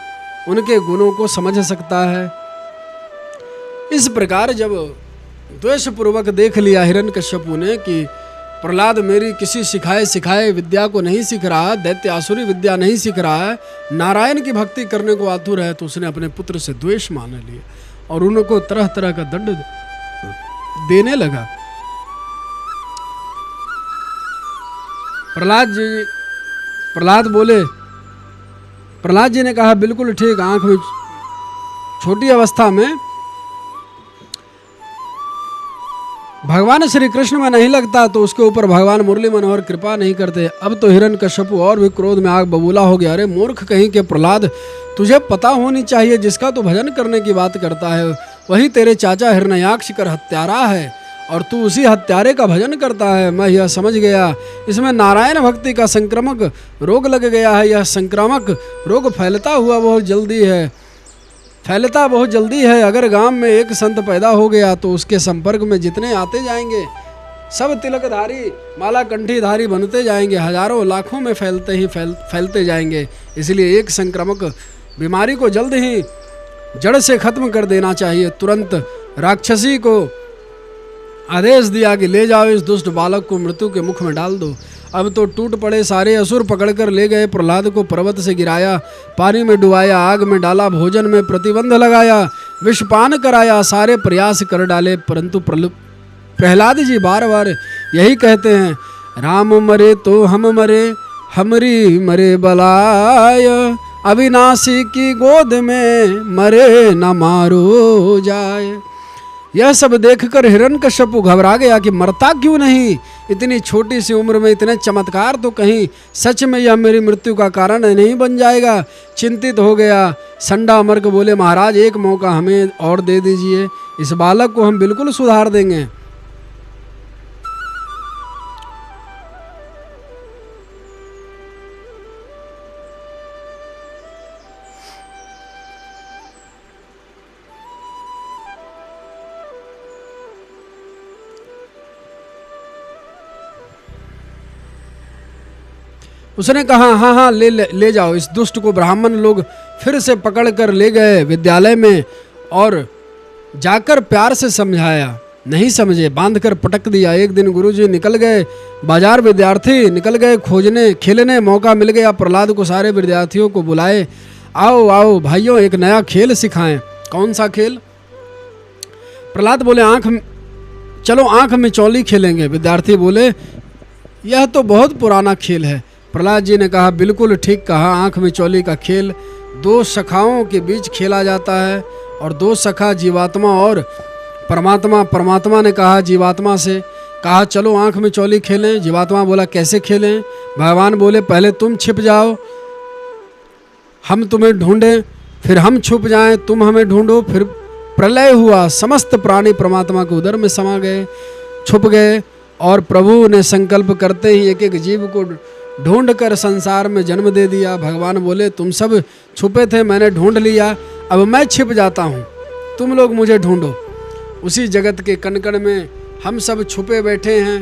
उनके गुणों को समझ सकता है। इस प्रकार जब द्वेषपूर्वक देख लिया हिरण्यकश्यपु ने कि प्रहलाद मेरी किसी सिखाए विद्या को नहीं सीख रहा, दैत्य आसुरी विद्या नहीं सीख रहा है, नारायण की भक्ति करने को आतुर है, तो उसने अपने पुत्र से द्वेष मान लिया और उनको तरह तरह का दंड देने लगा। प्रहलाद जी ने कहा बिल्कुल ठीक। आंख में छोटी अवस्था में भगवान श्री कृष्ण में नहीं लगता तो उसके ऊपर भगवान मुरली मनोहर कृपा नहीं करते। अब तो हिरण्यकश्यपु और भी क्रोध में आग बबूला हो गया। अरे मूर्ख कहीं के प्रहलाद, तुझे पता होनी चाहिए जिसका तू भजन करने की बात करता है वही तेरे चाचा हिरण्याक्ष कर हत्यारा है और तू उसी हत्यारे का भजन करता है। मैं यह समझ गया इसमें नारायण भक्ति का संक्रामक रोग लग गया है। यह संक्रामक रोग फैलता बहुत जल्दी है। अगर गांव में एक संत पैदा हो गया तो उसके संपर्क में जितने आते जाएंगे सब तिलकधारी माला कंठीधारी बनते जाएंगे, हजारों लाखों में फैलते जाएंगे। इसलिए एक संक्रामक बीमारी को जल्द ही जड़ से खत्म कर देना चाहिए। तुरंत राक्षसी को आदेश दिया कि ले जाओ इस दुष्ट बालक को मृत्यु के मुख में डाल दो। अब तो टूट पड़े सारे असुर पकड़कर ले गए। प्रहलाद को पर्वत से गिराया, पानी में डुबाया, आग में डाला, भोजन में प्रतिबंध लगाया, विषपान कराया, सारे प्रयास कर डाले, परंतु प्रहलाद जी बार बार यही कहते हैं, राम मरे तो हम मरे, हमरी मरे बलाय, अविनाशी की गोद में मरे न मारो जाए। यह सब देखकर हिरण्यकश्यपु घबरा गया कि मरता क्यों नहीं, इतनी छोटी सी उम्र में इतने चमत्कार, तो कहीं सच में यह मेरी मृत्यु का कारण नहीं बन जाएगा। चिंतित हो गया। संडा मर्क बोले, महाराज एक मौका हमें और दे दीजिए, इस बालक को हम बिल्कुल सुधार देंगे। उसने कहा हाँ ले जाओ। इस दुष्ट को ब्राह्मण लोग फिर से पकड़ कर ले गए विद्यालय में और जाकर प्यार से समझाया। नहीं समझे, बांध कर पटक दिया। एक दिन गुरुजी निकल गए बाजार, विद्यार्थी निकल गए खोजने खेलने, मौका मिल गया प्रहलाद को, सारे विद्यार्थियों को बुलाए, आओ आओ भाइयों एक नया खेल सिखाएं। कौन सा खेल? प्रहलाद बोले चलो आंख में चौली खेलेंगे। विद्यार्थी बोले यह तो बहुत पुराना खेल है। प्रहलाद जी ने कहा बिल्कुल ठीक कहा, आंख में चौली का खेल दो सखाओं के बीच खेला जाता है, और दो सखा जीवात्मा और परमात्मा। परमात्मा ने कहा जीवात्मा से, कहा चलो आंख में चौली खेलें। जीवात्मा बोला कैसे खेलें? भगवान बोले पहले तुम छिप जाओ, हम तुम्हें ढूंढें, फिर हम छुप जाएं, तुम हमें ढूंढो। फिर प्रलय हुआ, समस्त प्राणी परमात्मा के उदर में समा गए, छुप गए, और प्रभु ने संकल्प करते ही एक एक जीव को ढूंढ कर संसार में जन्म दे दिया। भगवान बोले तुम सब छुपे थे, मैंने ढूंढ लिया, अब मैं छिप जाता हूँ, तुम लोग मुझे ढूंढो। उसी जगत के कण कण में हम सब छुपे बैठे हैं,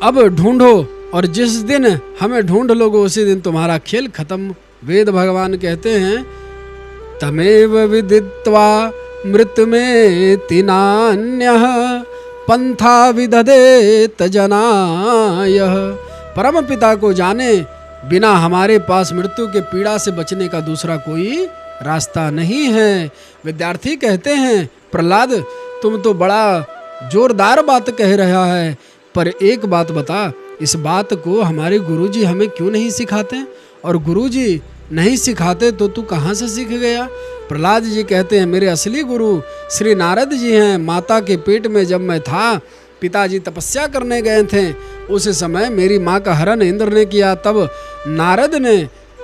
अब ढूंढो, और जिस दिन हमें ढूंढ लोगे उसी दिन तुम्हारा खेल खत्म। वेद भगवान कहते हैं तमेव विदित्वा मृत्युमेति नान्यः पंथा विदधेत जनायः। परम पिता को जाने बिना हमारे पास मृत्यु के पीड़ा से बचने का दूसरा कोई रास्ता नहीं है। विद्यार्थी कहते हैं प्रहलाद तुम तो बड़ा जोरदार बात कह रहा है, पर एक बात बता, इस बात को हमारे गुरुजी हमें क्यों नहीं सिखाते? और गुरुजी नहीं सिखाते तो तू कहाँ से सीख गया? प्रहलाद जी कहते हैं मेरे असली गुरु श्री नारद जी हैं। माता के पेट में जब मैं था, पिताजी तपस्या करने गए थे, उस समय मेरी माँ का हरण इंद्र ने किया, तब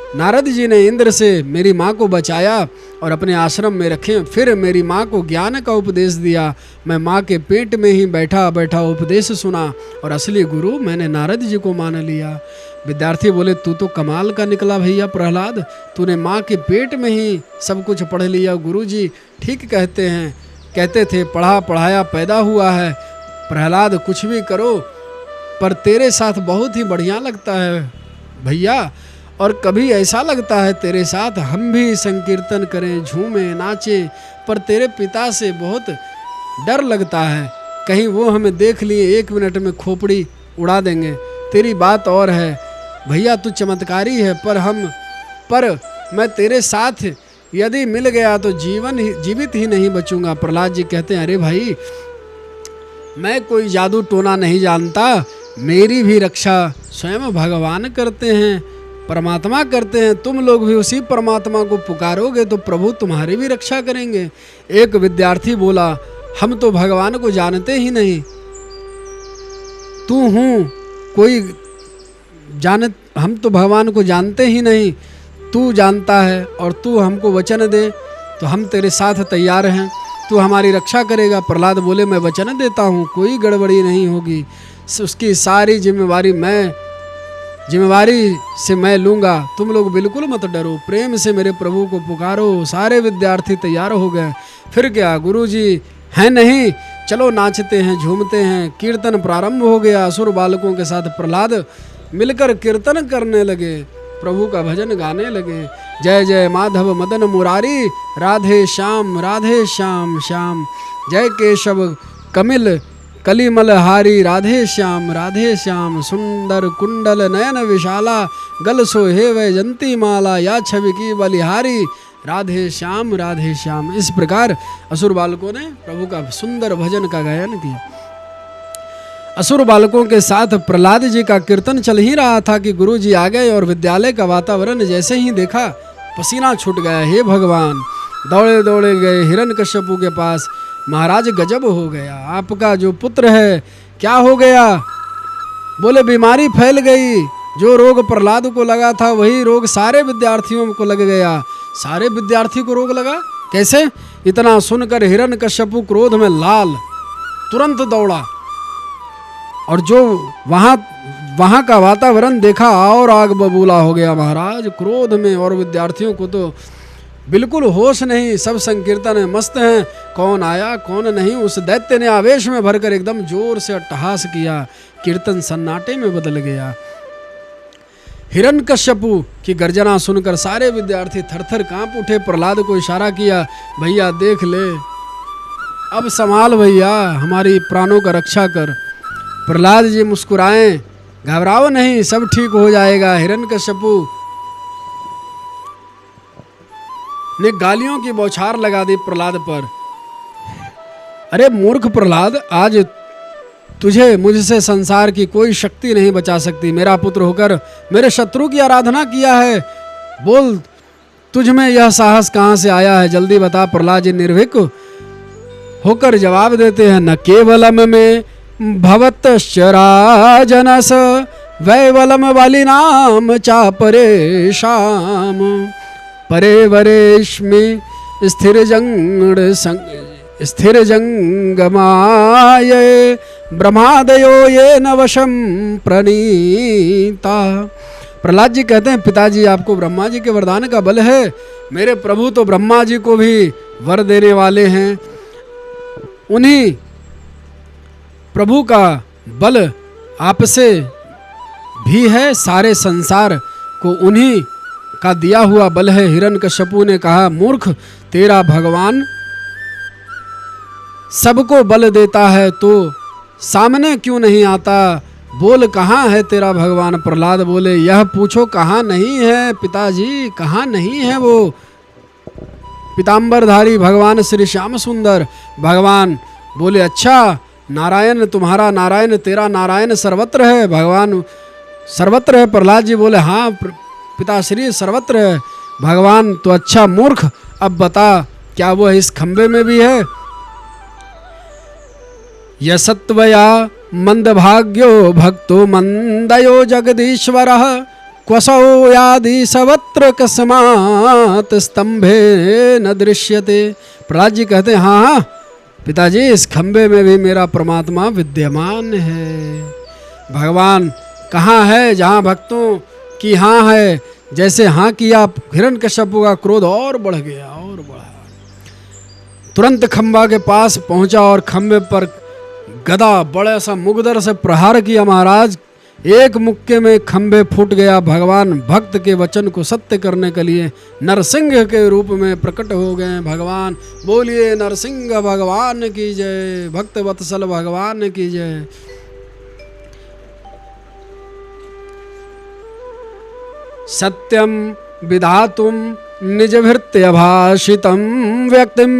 नारद जी ने इंद्र से मेरी माँ को बचाया और अपने आश्रम में रखे। फिर मेरी माँ को ज्ञान का उपदेश दिया, मैं माँ के पेट में ही बैठा बैठा उपदेश सुना, और असली गुरु मैंने नारद जी को मान लिया। विद्यार्थी बोले तू तो कमाल का निकला भैया प्रहलाद, तूने माँ के पेट में ही सब कुछ पढ़ लिया। गुरुजी ठीक कहते थे पढ़ा पढ़ाया पैदा हुआ है। प्रहलाद कुछ भी करो, पर तेरे साथ बहुत ही बढ़िया लगता है भैया, और कभी ऐसा लगता है तेरे साथ हम भी संकीर्तन करें, झूमें, नाचें, पर तेरे पिता से बहुत डर लगता है, कहीं वो हमें देख लिए 1 मिनट में खोपड़ी उड़ा देंगे। तेरी बात और है भैया, तू चमत्कारी है, पर मैं तेरे साथ यदि मिल गया तो जीवित ही नहीं बचूंगा। प्रहलाद जी कहते हैं अरे भाई मैं कोई जादू टोना नहीं जानता, मेरी भी रक्षा स्वयं भगवान करते हैं, परमात्मा करते हैं। तुम लोग भी उसी परमात्मा को पुकारोगे तो प्रभु तुम्हारी भी रक्षा करेंगे। एक विद्यार्थी बोला हम तो भगवान को जानते ही नहीं, तू हूँ कोई हम तो भगवान को जानते ही नहीं, तू जानता है और तू हमको वचन दे तो हम तेरे साथ तैयार हैं, तू हमारी रक्षा करेगा। प्रहलाद बोले मैं वचन देता हूँ कोई गड़बड़ी नहीं होगी, उसकी सारी जिम्मेवारी से मैं लूँगा, तुम लोग बिल्कुल मत डरो, प्रेम से मेरे प्रभु को पुकारो। सारे विद्यार्थी तैयार हो गए। फिर क्या गुरुजी हैं नहीं, चलो नाचते हैं झूमते हैं। कीर्तन प्रारंभ हो गया। असुर बालकों के साथ प्रहलाद मिलकर कीर्तन करने लगे, प्रभु का भजन गाने लगे। जय जय माधव मदन मुरारी, राधे श्याम श्याम, जय केशव कमिल कलिमल हारी, राधे श्याम सुंदर कुंडल नयन विशाला, गल सोहे वैजंती माला, या छवि की बलिहारी, राधे श्याम। इस प्रकार असुर बालकों ने प्रभु का सुंदर भजन का गायन किया। असुर बालकों के साथ प्रहलाद जी का कीर्तन चल ही रहा था कि गुरु जी आ गए और विद्यालय का वातावरण जैसे ही देखा पसीना छूट गया। हे भगवान, दौड़े दौड़े गए हिरण्यकश्यपु के पास। महाराज गजब हो गया, आपका जो पुत्र है क्या हो गया? बोले बीमारी फैल गई, जो रोग प्रहलाद को लगा था वही रोग सारे विद्यार्थियों को लग गया। सारे विद्यार्थी को रोग लगा कैसे? इतना सुनकर हिरण्यकश्यपु क्रोध में लाल तुरंत दौड़ा और जो वहाँ का वातावरण देखा और आग बबूला हो गया महाराज क्रोध में। और विद्यार्थियों को तो बिल्कुल होश नहीं, सब संकीर्तन में मस्त हैं, कौन आया कौन नहीं। उस दैत्य ने आवेश में भरकर एकदम जोर से अट्टहास किया, कीर्तन सन्नाटे में बदल गया। हिरण्यकश्यपु की गर्जना सुनकर सारे विद्यार्थी थरथर कांप उठे। प्रहलाद को इशारा किया, भैया देख ले अब संभाल भैया, हमारी प्राणों का रक्षा कर। प्रहलाद जी मुस्कुराएं, घबराओ नहीं, सब ठीक हो जाएगा। हिरण्यकश्यपु ने गालियों की बौछार लगा दी प्रहलाद पर। अरे मूर्ख प्रहलाद, आज तुझे मुझसे संसार की कोई शक्ति नहीं बचा सकती। मेरा पुत्र होकर मेरे शत्रु की आराधना किया है। बोल, तुझ में यह साहस कहाँ से आया है? जल्दी बता। प्रहलाद जी निर्भीक होकर जवाब देते हैं, न केवलम में भवतश्च राजनस वैवलम वाली नाम चा परेशाम परेवरेश्मि स्थिर जंगमाय ब्रह्मादयो ये नवशम प्रणीता। प्रहलाद जी कहते हैं, पिताजी आपको ब्रह्मा जी के वरदान का बल है। मेरे प्रभु तो ब्रह्मा जी को भी वर देने वाले हैं। उन्हीं प्रभु का बल आपसे भी है, सारे संसार को उन्हीं का दिया हुआ बल है। हिरण्यकश्यपु ने कहा, मूर्ख, तेरा भगवान सबको बल देता है तो सामने क्यों नहीं आता? बोल, कहाँ है तेरा भगवान? प्रहलाद बोले, यह पूछो कहाँ नहीं है पिताजी, कहाँ नहीं है वो पीताम्बरधारी भगवान श्री श्याम सुंदर। भगवान बोले, अच्छा, नारायण तुम्हारा नारायण, तेरा नारायण सर्वत्र है। भगवान सर्वत्र है। प्रहलाद जी बोले, हाँ पिताश्री सर्वत्र है। भगवान तो अच्छा मूर्ख, अब बता क्या वो इस खंबे में भी है? यसत्वया मंदभाग्यो भक्तो मंदयो जगदीश्वरः क्वसौ यादि सर्वत्र कस्मात् स्तंभे न दृश्यते। प्रहलाद जी कहते हैं, हाँ हाँ पिताजी, इस खंबे में भी मेरा परमात्मा विद्यमान है। भगवान कहाँ है? जहाँ भक्तों की हाँ है। जैसे हाँ किया, हिरण्यकश्यपु का क्रोध और बढ़ गया और बढ़ा। तुरंत खंबा के पास पहुंचा और खंबे पर गदा बड़ा सा मुगदर से प्रहार किया। महाराज, एक मुक्के में खंबे फूट गया। भगवान भक्त के वचन को सत्य करने के लिए नरसिंह के रूप में प्रकट हो गए। भगवान बोलिए, नरसिंह भगवान की जय, भक्त वत्सल भगवान की जय। सत्यम विधातुम निजभृत्य भाषितम व्यक्तिम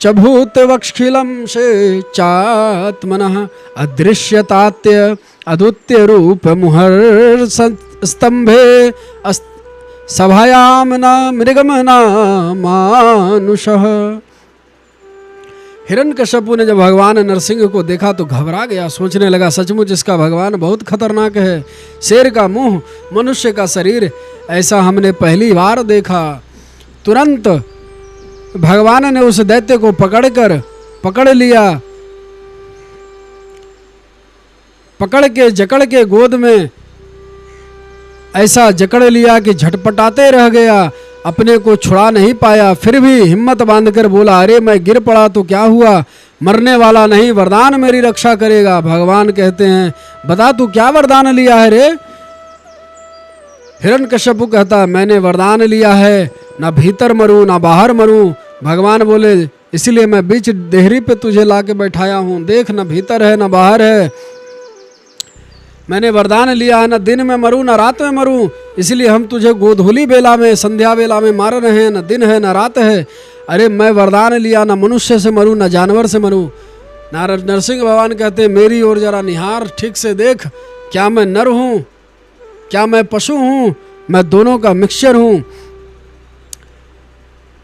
चभूत वक्षिलम से चात्मनः अदृश्यतात्य अद्वितीय रूप मुहर स्तंभे सभायाम न मृगम न मानुषः। हिरण्यकश्यपु ने जब भगवान नरसिंह को देखा तो घबरा गया। सोचने लगा, सचमुच इसका भगवान बहुत खतरनाक है। शेर का मुंह, मनुष्य का शरीर, ऐसा हमने पहली बार देखा। तुरंत भगवान ने उस दैत्य को पकड़ लिया, पकड़ के जकड़ के गोद में ऐसा जकड़ लिया कि झटपटाते रह गया, अपने को छुड़ा नहीं पाया। फिर भी हिम्मत बांधकर बोला, अरे मैं गिर पड़ा तो क्या हुआ, मरने वाला नहीं, वरदान मेरी रक्षा करेगा। भगवान कहते हैं, बता तू क्या वरदान लिया है रे? हिरण्यकश्यपु कहता, मैंने वरदान लिया है, ना भीतर मरूं ना बाहर मरूं। भगवान बोले, इसलिए मैं बीच देहरी पे तुझे लाके बैठाया हूं। देख, ना भीतर है ना बाहर है। मैंने वरदान लिया है, ना दिन में मरूं ना रात में मरूं, इसलिए हम तुझे गोधूली बेला में, संध्या बेला में मार रहे हैं। ना दिन है ना रात है। अरे मैं वरदान लिया, ना मनुष्य से मरूं ना जानवर से मरूं। नरसिंह भगवान कहते हैं, मेरी ओर जरा निहार, ठीक से देख, क्या मैं नर हूं, क्या मैं पशु हूं? मैं दोनों का मिक्सचर हूं।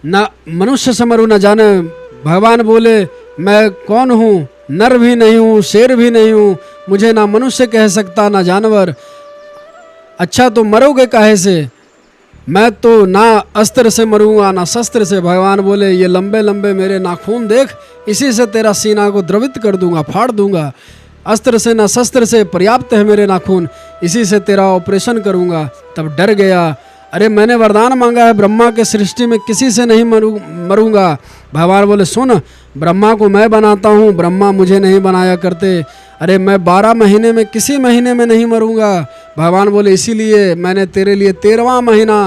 ना मनुष्य से मरूं ना जाने। भगवान बोले, मैं कौन हूं? नर भी नहीं हूं, शेर भी नहीं हूं, मुझे ना मनुष्य कह सकता ना जानवर। अच्छा, तो मरोगे काहे से? मैं तो ना अस्त्र से मरूंगा ना शस्त्र से। भगवान बोले, ये लंबे लंबे मेरे नाखून देख, इसी से तेरा सीना को द्रवित कर दूंगा, फाड़ दूंगा। अस्त्र से ना शस्त्र से, पर्याप्त है मेरे नाखून, इसी से तेरा ऑपरेशन करूंगा। तब डर गया। अरे मैंने वरदान मांगा है, ब्रह्मा के सृष्टि में किसी से नहीं मरूंगा। भगवान बोले, सुन, ब्रह्मा को मैं बनाता हूँ, ब्रह्मा मुझे नहीं बनाया करते। अरे मैं 12 महीने में किसी महीने में नहीं मरूंगा। भगवान बोले, इसीलिए मैंने तेरे लिए 13वां महीना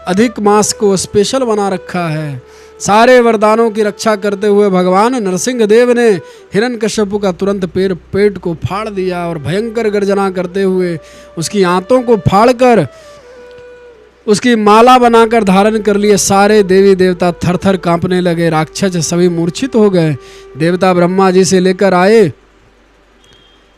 अधिक मास को स्पेशल बना रखा है। सारे वरदानों की रक्षा करते हुए भगवान नरसिंह देव ने हिरण्यकश्यप का तुरंत पेट को फाड़ दिया और भयंकर गर्जना करते हुए उसकी आंतों को फाड़कर उसकी माला बनाकर धारण कर लिए। सारे देवी देवता थर थर कांपने लगे, राक्षस सभी मूर्छित हो गए। देवता ब्रह्मा जी से लेकर आए,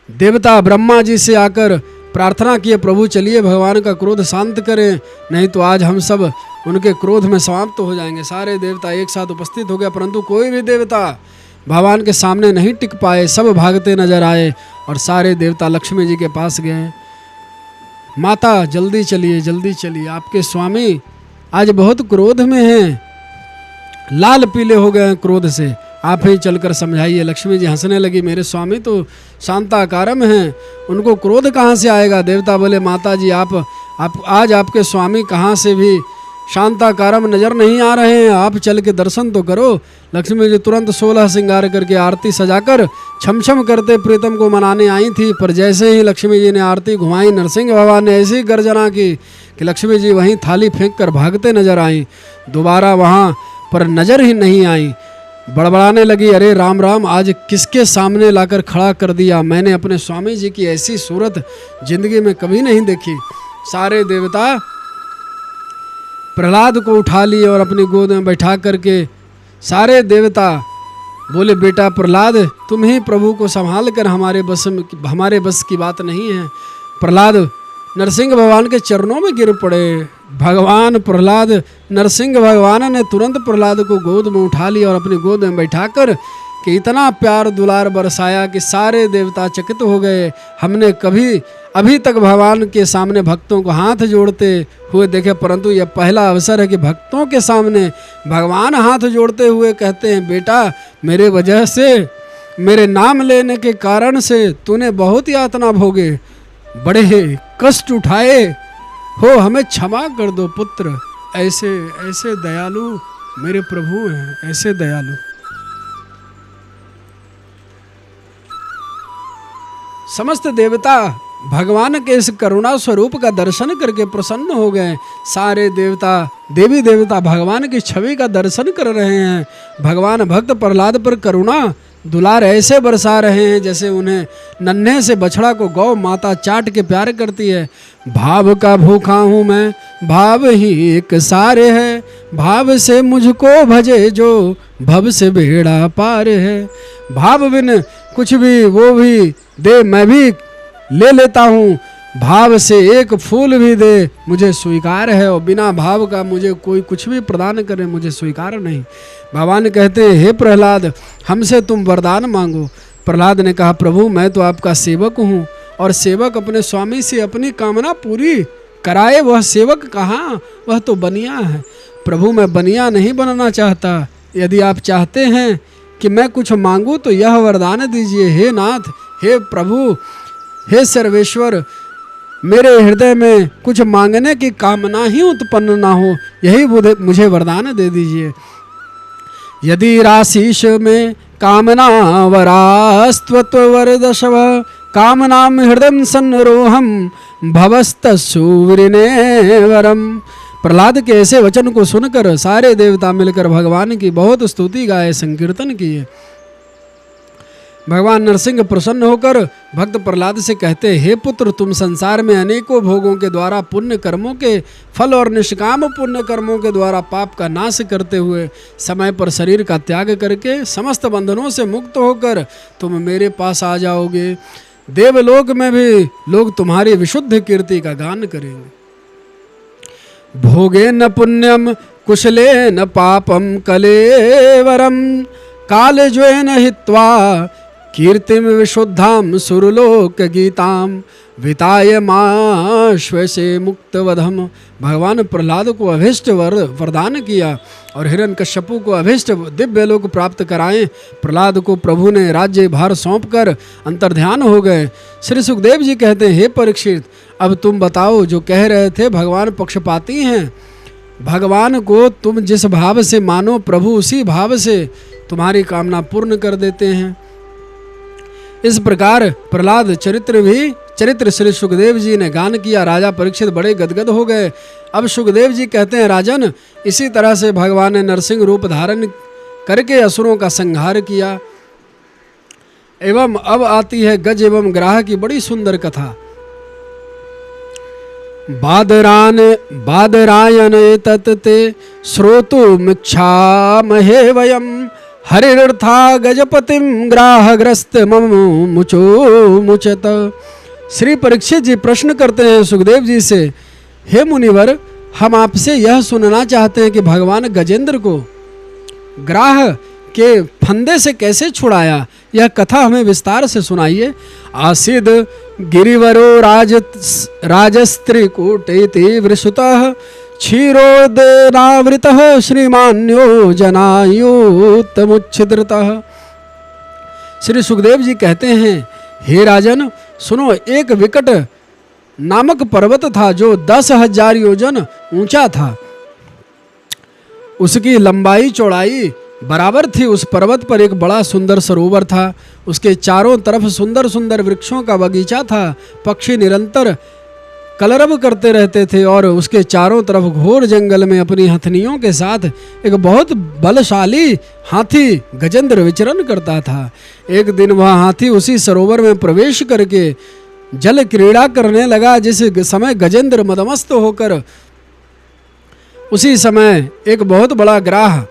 देवता ब्रह्मा जी से आकर प्रार्थना किए, प्रभु चलिए भगवान का क्रोध शांत करें, नहीं तो आज हम सब उनके क्रोध में समाप्त हो जाएंगे। सारे देवता एक साथ उपस्थित हो गए, परंतु कोई भी देवता भगवान के सामने नहीं टिक पाए, सब भागते नजर आए और सारे देवता लक्ष्मी जी के पास गए। माता जल्दी चलिए, आपके स्वामी आज बहुत क्रोध में हैं, लाल पीले हो गए हैं क्रोध से, आप ही चलकर समझाइए। लक्ष्मी जी हंसने लगी, मेरे स्वामी तो शांताकारम हैं, उनको क्रोध कहाँ से आएगा। देवता बोले, माता जी आप आज आपके स्वामी कहाँ से भी शांताकारम नजर नहीं आ रहे हैं, आप चल के दर्शन तो करो। लक्ष्मी जी तुरंत 16 श्रृंगार करके आरती सजाकर छम छम करते प्रीतम को मनाने आई थी, पर जैसे ही लक्ष्मी जी ने आरती घुमाई, नरसिंह भगवान ने ऐसी गर्जना की कि लक्ष्मी जी वहीं थाली फेंक कर भागते नजर आई, दोबारा वहाँ पर नजर ही नहीं आई। बड़बड़ाने लगी, अरे राम राम, आज किसके सामने लाकर खड़ा कर दिया, मैंने अपने स्वामी जी की ऐसी सूरत जिंदगी में कभी नहीं देखी। सारे देवता प्रहलाद को उठा लिए और अपनी गोद में बैठा करके सारे देवता बोले, बेटा प्रहलाद तुम ही प्रभु को संभाल कर, हमारे बस की बात नहीं है। प्रहलाद नरसिंह भगवान के चरणों में गिर पड़े। भगवान प्रहलाद नरसिंह भगवान ने तुरंत प्रहलाद को गोद में उठा लिया और अपनी गोद में बैठाकर कि इतना प्यार दुलार बरसाया कि सारे देवता चकित हो गए। हमने कभी अभी तक भगवान के सामने भक्तों को हाथ जोड़ते हुए देखे, परंतु यह पहला अवसर है कि भक्तों के सामने भगवान हाथ जोड़ते हुए कहते हैं, बेटा मेरे वजह से, मेरे नाम लेने के कारण से तूने बहुत यातना भोगे, बड़े कष्ट उठाए हो, हमें क्षमा कर दो पुत्र। ऐसे ऐसे दयालु मेरे प्रभु हैं, ऐसे दयालु। समस्त देवता भगवान के इस करुणा स्वरूप का दर्शन करके प्रसन्न हो गए। सारे देवता देवी देवता भगवान की छवि का दर्शन कर रहे हैं। भगवान भक्त प्रहलाद पर करुणा दुलार ऐसे बरसा रहे हैं जैसे उन्हें नन्हे से बछड़ा को गौ माता चाट के प्यार करती है। भाव का भूखा हूँ मैं, भाव ही एक सारे है, भाव से मुझको भजे जो भव से बेड़ा पार है। भाव बिन कुछ भी वो भी दे मैं भी ले लेता हूँ, भाव से एक फूल भी दे मुझे स्वीकार है, और बिना भाव का मुझे कोई कुछ भी प्रदान करे मुझे स्वीकार नहीं। भगवान कहते हैं, हे प्रहलाद हमसे तुम वरदान मांगो। प्रहलाद ने कहा, प्रभु मैं तो आपका सेवक हूँ, और सेवक अपने स्वामी से अपनी कामना पूरी कराए, वह सेवक कहाँ, वह तो बनिया है। प्रभु मैं बनिया नहीं बनना चाहता, यदि आप चाहते हैं कि मैं कुछ मांगूं तो यह वरदान दीजिए। हे नाथ, हे प्रभु, हे सर्वेश्वर, मेरे हृदय में कुछ मांगने की कामना ही उत्पन्न ना हो, यही मुझे वरदान दे दीजिए। यदि राशीष में कामना वरास्त्वरदशव कामनाम हृदय सन्नरोहम भवस्तसूरिने वरम। प्रहलाद के ऐसे वचन को सुनकर सारे देवता मिलकर भगवान की बहुत स्तुति गाए, संकीर्तन किए। भगवान नरसिंह प्रसन्न होकर भक्त प्रहलाद से कहते, हे पुत्र तुम संसार में अनेकों भोगों के द्वारा पुण्य कर्मों के फल और निष्काम पुण्य कर्मों के द्वारा पाप का नाश करते हुए समय पर शरीर का त्याग करके समस्त बंधनों से मुक्त होकर तुम मेरे पास आ जाओगे। देवलोक में भी लोग तुम्हारी विशुद्ध कीर्ति का गान करेंगे। भोगे न पुण्यम कुशले न पापम कलेवरम कालज्वेन हित्वा कीर्तिम विशुद्धाम सुरलोक गीताम विताय माश्वसे मुक्तवधम। भगवान प्रहलाद को अभीष्ट वरदान किया और हिरण्यकश्यपु को अभीष्ट दिव्य लोक प्राप्त कराएं। प्रहलाद को प्रभु ने राज्य भार सौंपकर अंतर्ध्यान हो गए। श्री सुखदेव जी कहते हैं, हे परीक्षित अब तुम बताओ, जो कह रहे थे भगवान पक्षपाती हैं, भगवान को तुम जिस भाव से मानो प्रभु उसी भाव से तुम्हारी कामना पूर्ण कर देते हैं। इस प्रकार प्रहलाद चरित्र श्री सुखदेव जी ने गान किया। राजा परीक्षित बड़े गदगद हो गए। अब सुखदेव जी कहते हैं, राजन, इसी तरह से भगवान ने नरसिंह रूप धारण करके असुरों का संहार किया। एवं अब आती है गज एवं ग्राह की बड़ी सुंदर कथा। बादरायन तत्ते श्रोतुमिच्छामहे वयं हरिर्था गजपतिम ग्राहग्रस्त मम मुचो मुचत। श्री परीक्षित जी प्रश्न करते हैं सुखदेव जी से, हे मुनिवर, हम आपसे यह सुनना चाहते हैं कि भगवान गजेंद्र को ग्राह के फंदे से कैसे छुड़ाया, यह कथा हमें विस्तार से सुनाइए। आसीद गिरिवरो राजस्त्रिकूटेति वृषुतः क्षीरोदनावृतः श्रीमान्यो जनायुतमुच्छिद्रतः। श्री सुखदेव जी कहते हैं, हे राजन, सुनो, एक विकट नामक पर्वत था जो 10,000 योजन ऊंचा था। उसकी लंबाई चौड़ाई बराबर थी। उस पर्वत पर एक बड़ा सुंदर सरोवर था। उसके चारों तरफ सुंदर सुंदर वृक्षों का बगीचा था। पक्षी निरंतर कलरव करते रहते थे और उसके चारों तरफ घोर जंगल में अपनी हथनियों के साथ एक बहुत बलशाली हाथी गजेंद्र विचरण करता था। एक दिन वह हाथी उसी सरोवर में प्रवेश करके जल क्रीड़ा करने लगा। जिस समय गजेंद्र मदमस्त होकर, उसी समय एक बहुत बड़ा ग्राह,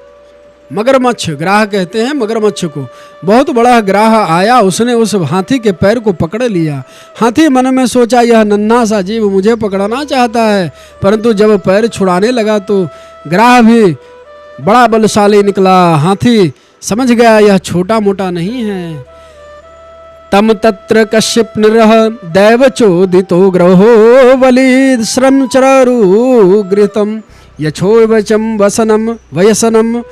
मगरमच्छ, ग्राह कहते हैं मगरमच्छ को, बहुत बड़ा ग्राह आया। उसने उस हाथी के पैर को पकड़ लिया। हाथी मन में सोचा, यह नन्हा सा जीव मुझे पकड़ना चाहता है, परंतु जब पैर छुड़ाने लगा तो ग्राह भी बड़ा बलशाली निकला। हाथी समझ गया यह छोटा मोटा नहीं है। तम तत्र कश्यप निरह दैवचोदितो ग्रहो बलि श्रम चरु गृतम यछोवचम वसनम वयसनम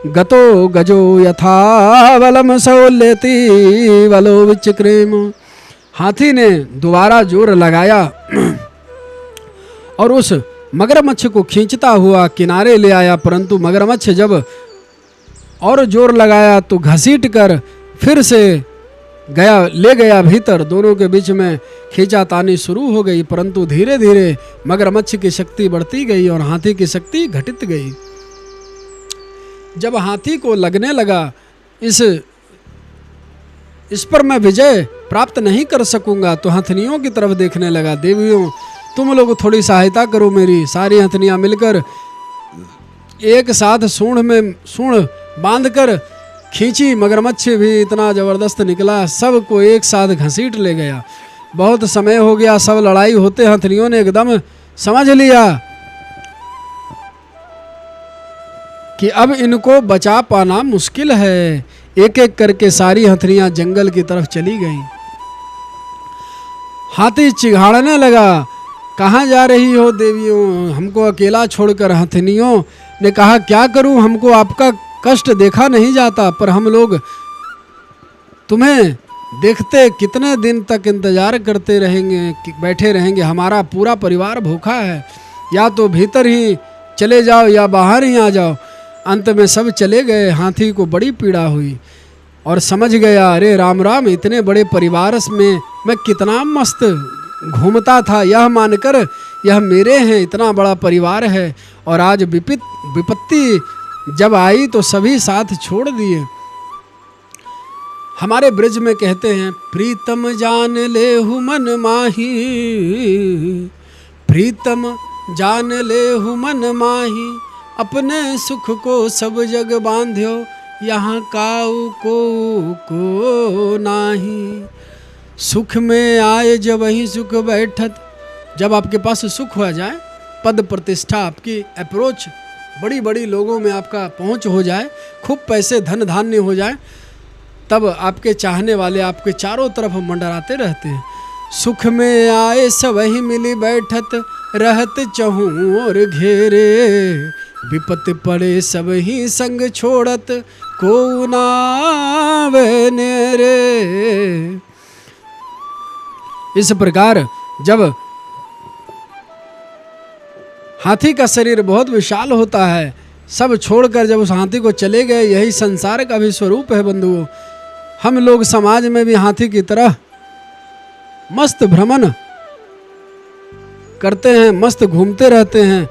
गतो गजो यथावलम सौल्यति वलो विचक्रेम। हाथी ने दोबारा जोर लगाया और उस मगरमच्छ को खींचता हुआ किनारे ले आया, परंतु मगरमच्छ जब और जोर लगाया तो घसीट कर फिर से ले गया भीतर। दोनों के बीच में खींचातानी शुरू हो गई, परंतु धीरे धीरे मगरमच्छ की शक्ति बढ़ती गई और हाथी की शक्ति घटित गई। जब हाथी को लगने लगा इस पर मैं विजय प्राप्त नहीं कर सकूंगा, तो हथनियों की तरफ देखने लगा। देवियों, तुम लोग थोड़ी सहायता करो मेरी। सारी हथनियां मिलकर एक साथ सूंड बांधकर खींची। मगरमच्छ भी इतना जबरदस्त निकला, सबको एक साथ घसीट ले गया। बहुत समय हो गया, सब लड़ाई होते हथनियों ने एकदम समझ लिया कि अब इनको बचा पाना मुश्किल है। एक एक करके सारी हथनियां जंगल की तरफ चली गईं। हाथी चिघाड़ने लगा, कहाँ जा रही हो देवियों, हमको अकेला छोड़कर। हथनियों ने कहा, क्या करूं, हमको आपका कष्ट देखा नहीं जाता, पर हम लोग तुम्हें देखते कितने दिन तक इंतजार करते रहेंगे, बैठे रहेंगे। हमारा पूरा परिवार भूखा है, या तो भीतर ही चले जाओ या बाहर ही आ जाओ। अंत में सब चले गए। हाथी को बड़ी पीड़ा हुई और समझ गया, अरे राम राम, इतने बड़े परिवार में मैं कितना मस्त घूमता था, यह मानकर यह मेरे हैं, इतना बड़ा परिवार है, और आज विपत्ति जब आई तो सभी साथ छोड़ दिए। हमारे ब्रज में कहते हैं, प्रीतम जान लेहु मन माही, प्रीतम जान लेहु मन माही, अपने सुख को सब जग बांध्यो, यहाँ काऊ को नाही। सुख में आए जब वही सुख बैठत। जब आपके पास सुख हो जाए, पद प्रतिष्ठा, आपकी अप्रोच बड़ी बड़ी लोगों में आपका पहुंच हो जाए, खूब पैसे धन धान्य हो जाए, तब आपके चाहने वाले आपके चारों तरफ मंडराते रहते हैं। सुख में आए सब ही मिली बैठत, रहत चहूँ और घेरे, विपत पड़े सब ही संग छोड़त, को नावे नेरे। इस प्रकार जब हाथी का शरीर बहुत विशाल होता है, सब छोड़कर जब उस हाथी को चले गए, यही संसार का भी स्वरूप है बंधुओं। हम लोग समाज में भी हाथी की तरह मस्त भ्रमण करते हैं, मस्त घूमते रहते हैं।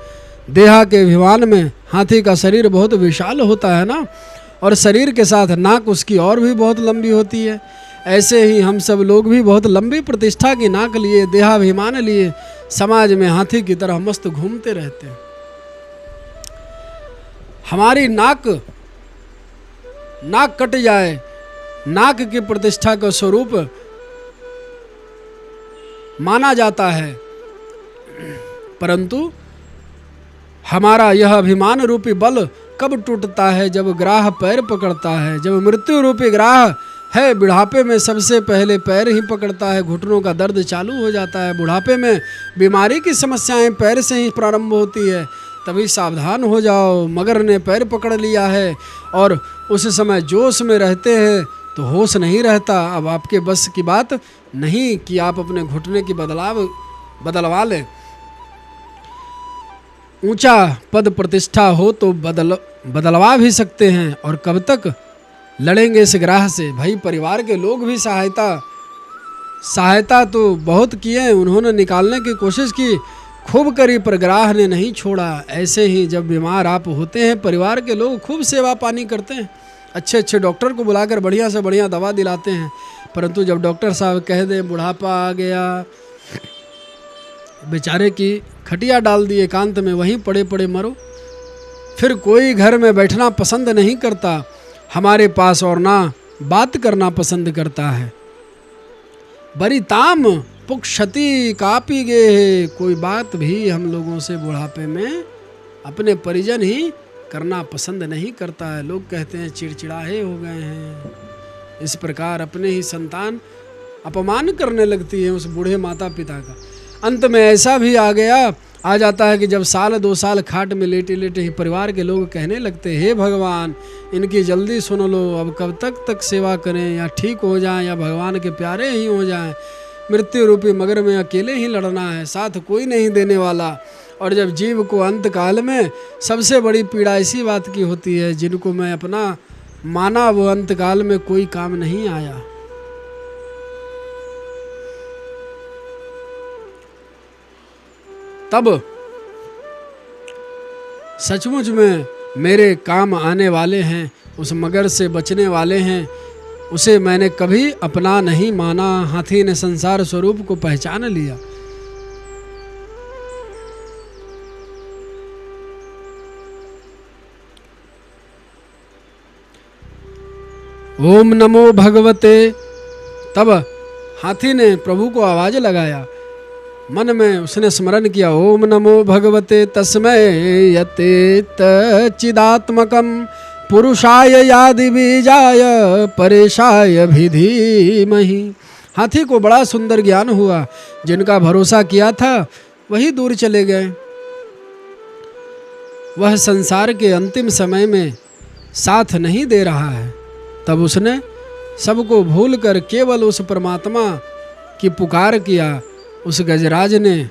देहा के अभिमान में हाथी का शरीर बहुत विशाल होता है ना, और शरीर के साथ नाक उसकी और भी बहुत लंबी होती है। ऐसे ही हम सब लोग भी बहुत लंबी प्रतिष्ठा की नाक लिए, देहाभिमान लिए समाज में हाथी की तरह मस्त घूमते रहते हैं। हमारी नाक कट जाए, नाक की प्रतिष्ठा का स्वरूप माना जाता है, परंतु हमारा यह अभिमान रूपी बल कब टूटता है? जब ग्राह पैर पकड़ता है। जब मृत्यु रूपी ग्राह है बुढ़ापे में सबसे पहले पैर ही पकड़ता है, घुटनों का दर्द चालू हो जाता है। बुढ़ापे में बीमारी की समस्याएं पैर से ही प्रारंभ होती है, तभी सावधान हो जाओ। मगर ने पैर पकड़ लिया है और उस समय जोश में रहते हैं तो होश नहीं रहता। अब आपके बस की बात नहीं कि आप अपने घुटने की बदलवा लें। ऊंचा पद प्रतिष्ठा हो तो बदलवा भी सकते हैं, और कब तक लड़ेंगे इस ग्राह से? भाई परिवार के लोग भी सहायता तो बहुत किए, उन्होंने निकालने की कोशिश की, खूब करी, पर ग्राह ने नहीं छोड़ा। ऐसे ही जब बीमार आप होते हैं, परिवार के लोग खूब सेवा पानी करते हैं, अच्छे अच्छे डॉक्टर को बुलाकर बढ़िया से बढ़िया दवा दिलाते हैं, परंतु जब डॉक्टर साहब कह दें बुढ़ापा आ गया, बेचारे की खटिया डाल दी एकांत में, वहीं पड़े पड़े मरो। फिर कोई घर में बैठना पसंद नहीं करता हमारे पास, और ना बात करना पसंद करता है। बड़ी ताम पुक्षति कापी गे है, कोई बात भी हम लोगों से बुढ़ापे में अपने परिजन ही करना पसंद नहीं करता है। लोग कहते हैं चिड़चिड़ाहे हो गए हैं। इस प्रकार अपने ही संतान अपमान करने लगती है उस बूढ़े माता पिता का। अंत में ऐसा भी आ जाता है कि जब साल 2 साल खाट में लेटे लेटे ही परिवार के लोग कहने लगते, हे भगवान इनकी जल्दी सुन लो, अब कब तक सेवा करें, या ठीक हो जाएं या भगवान के प्यारे ही हो जाएं। मृत्यु रूपी मगर में अकेले ही लड़ना है, साथ कोई नहीं देने वाला। और जब जीव को अंत काल में सबसे बड़ी पीड़ा इसी बात की होती है, जिनको मैं अपना माना वो अंत काल में कोई काम नहीं आया। तब सचमुच में मेरे काम आने वाले हैं, उस मगर से बचने वाले हैं, उसे मैंने कभी अपना नहीं माना। हाथी ने संसार स्वरूप को पहचान लिया। ओम नमो भगवते। तब हाथी ने प्रभु को आवाज लगाया, मन में उसने स्मरण किया, ओम नमो भगवते तस्मै यतेत चिदात्मकम पुरुषाय यादि बीजाय परेशाय भिधीमहि। हाथी को बड़ा सुंदर ज्ञान हुआ, जिनका भरोसा किया था वही दूर चले गए। वह संसार के अंतिम समय में साथ नहीं दे रहा है। तब उसने सबको भूलकर केवल उस परमात्मा की पुकार किया। उस गजराज ने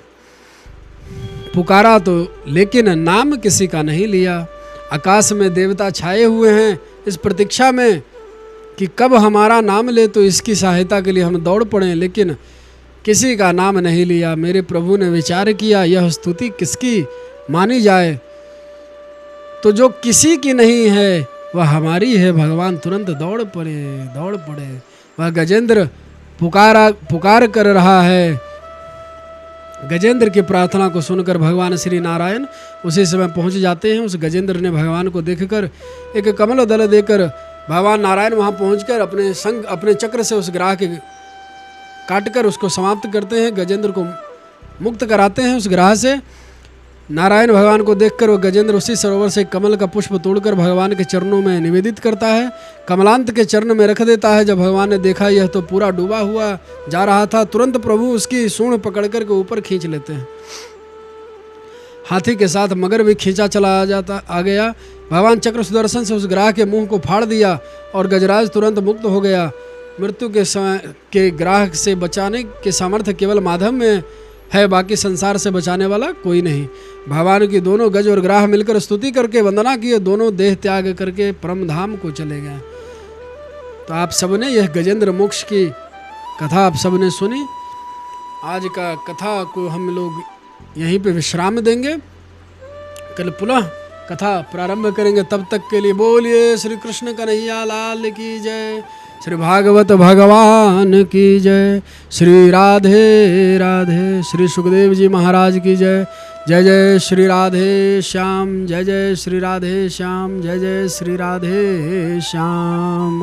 पुकारा तो, लेकिन नाम किसी का नहीं लिया। आकाश में देवता छाए हुए हैं इस प्रतीक्षा में कि कब हमारा नाम ले तो इसकी सहायता के लिए हम दौड़ पड़ें, लेकिन किसी का नाम नहीं लिया। मेरे प्रभु ने विचार किया, यह स्तुति किसकी मानी जाए? तो जो किसी की नहीं है वह हमारी है। भगवान तुरंत दौड़ पड़े। वह गजेंद्र पुकार कर रहा है। गजेंद्र की प्रार्थना को सुनकर भगवान श्री नारायण उसी समय पहुंच जाते हैं। उस गजेंद्र ने भगवान को देखकर एक कमल दल देकर भगवान नारायण वहां पहुंचकर अपने चक्र से उस ग्राह के काटकर उसको समाप्त करते हैं, गजेंद्र को मुक्त कराते हैं उस ग्राह से। नारायण भगवान को देखकर वो गजेंद्र उसी सरोवर से कमल का पुष्प तोड़कर भगवान के चरणों में निवेदित करता है, कमलांत के चरण में रख देता है। जब भगवान ने देखा यह तो पूरा डूबा हुआ जा रहा था, तुरंत प्रभु उसकी सूंड पकड़ कर के ऊपर खींच लेते हैं। हाथी के साथ मगर भी खींचा चला आ गया। भगवान चक्र सुदर्शन से उस ग्राह के मुंह को फाड़ दिया और गजराज तुरंत मुक्त हो गया। मृत्यु के समय के ग्राह से बचाने के सामर्थ्य केवल माधव में है, बाकी संसार से बचाने वाला कोई नहीं। भगवान की दोनों गज और ग्राह मिलकर स्तुति करके वंदना किए, दोनों देह त्याग करके परम धाम को चले गए। तो आप सबने यह गजेंद्र मोक्ष की कथा आप सबने सुनी। आज का कथा को हम लोग यहीं पे विश्राम देंगे। कल पुनः कथा प्रारंभ करेंगे। तब तक के लिए बोलिए श्री कृष्ण कन्हैया लाल की जय, श्री भागवत भगवान की जय, श्री राधे राधे, श्री सुखदेव जी महाराज की जय। जय जय श्री राधे श्याम, जय जय श्री राधे श्याम, जय जय श्री राधे श्याम।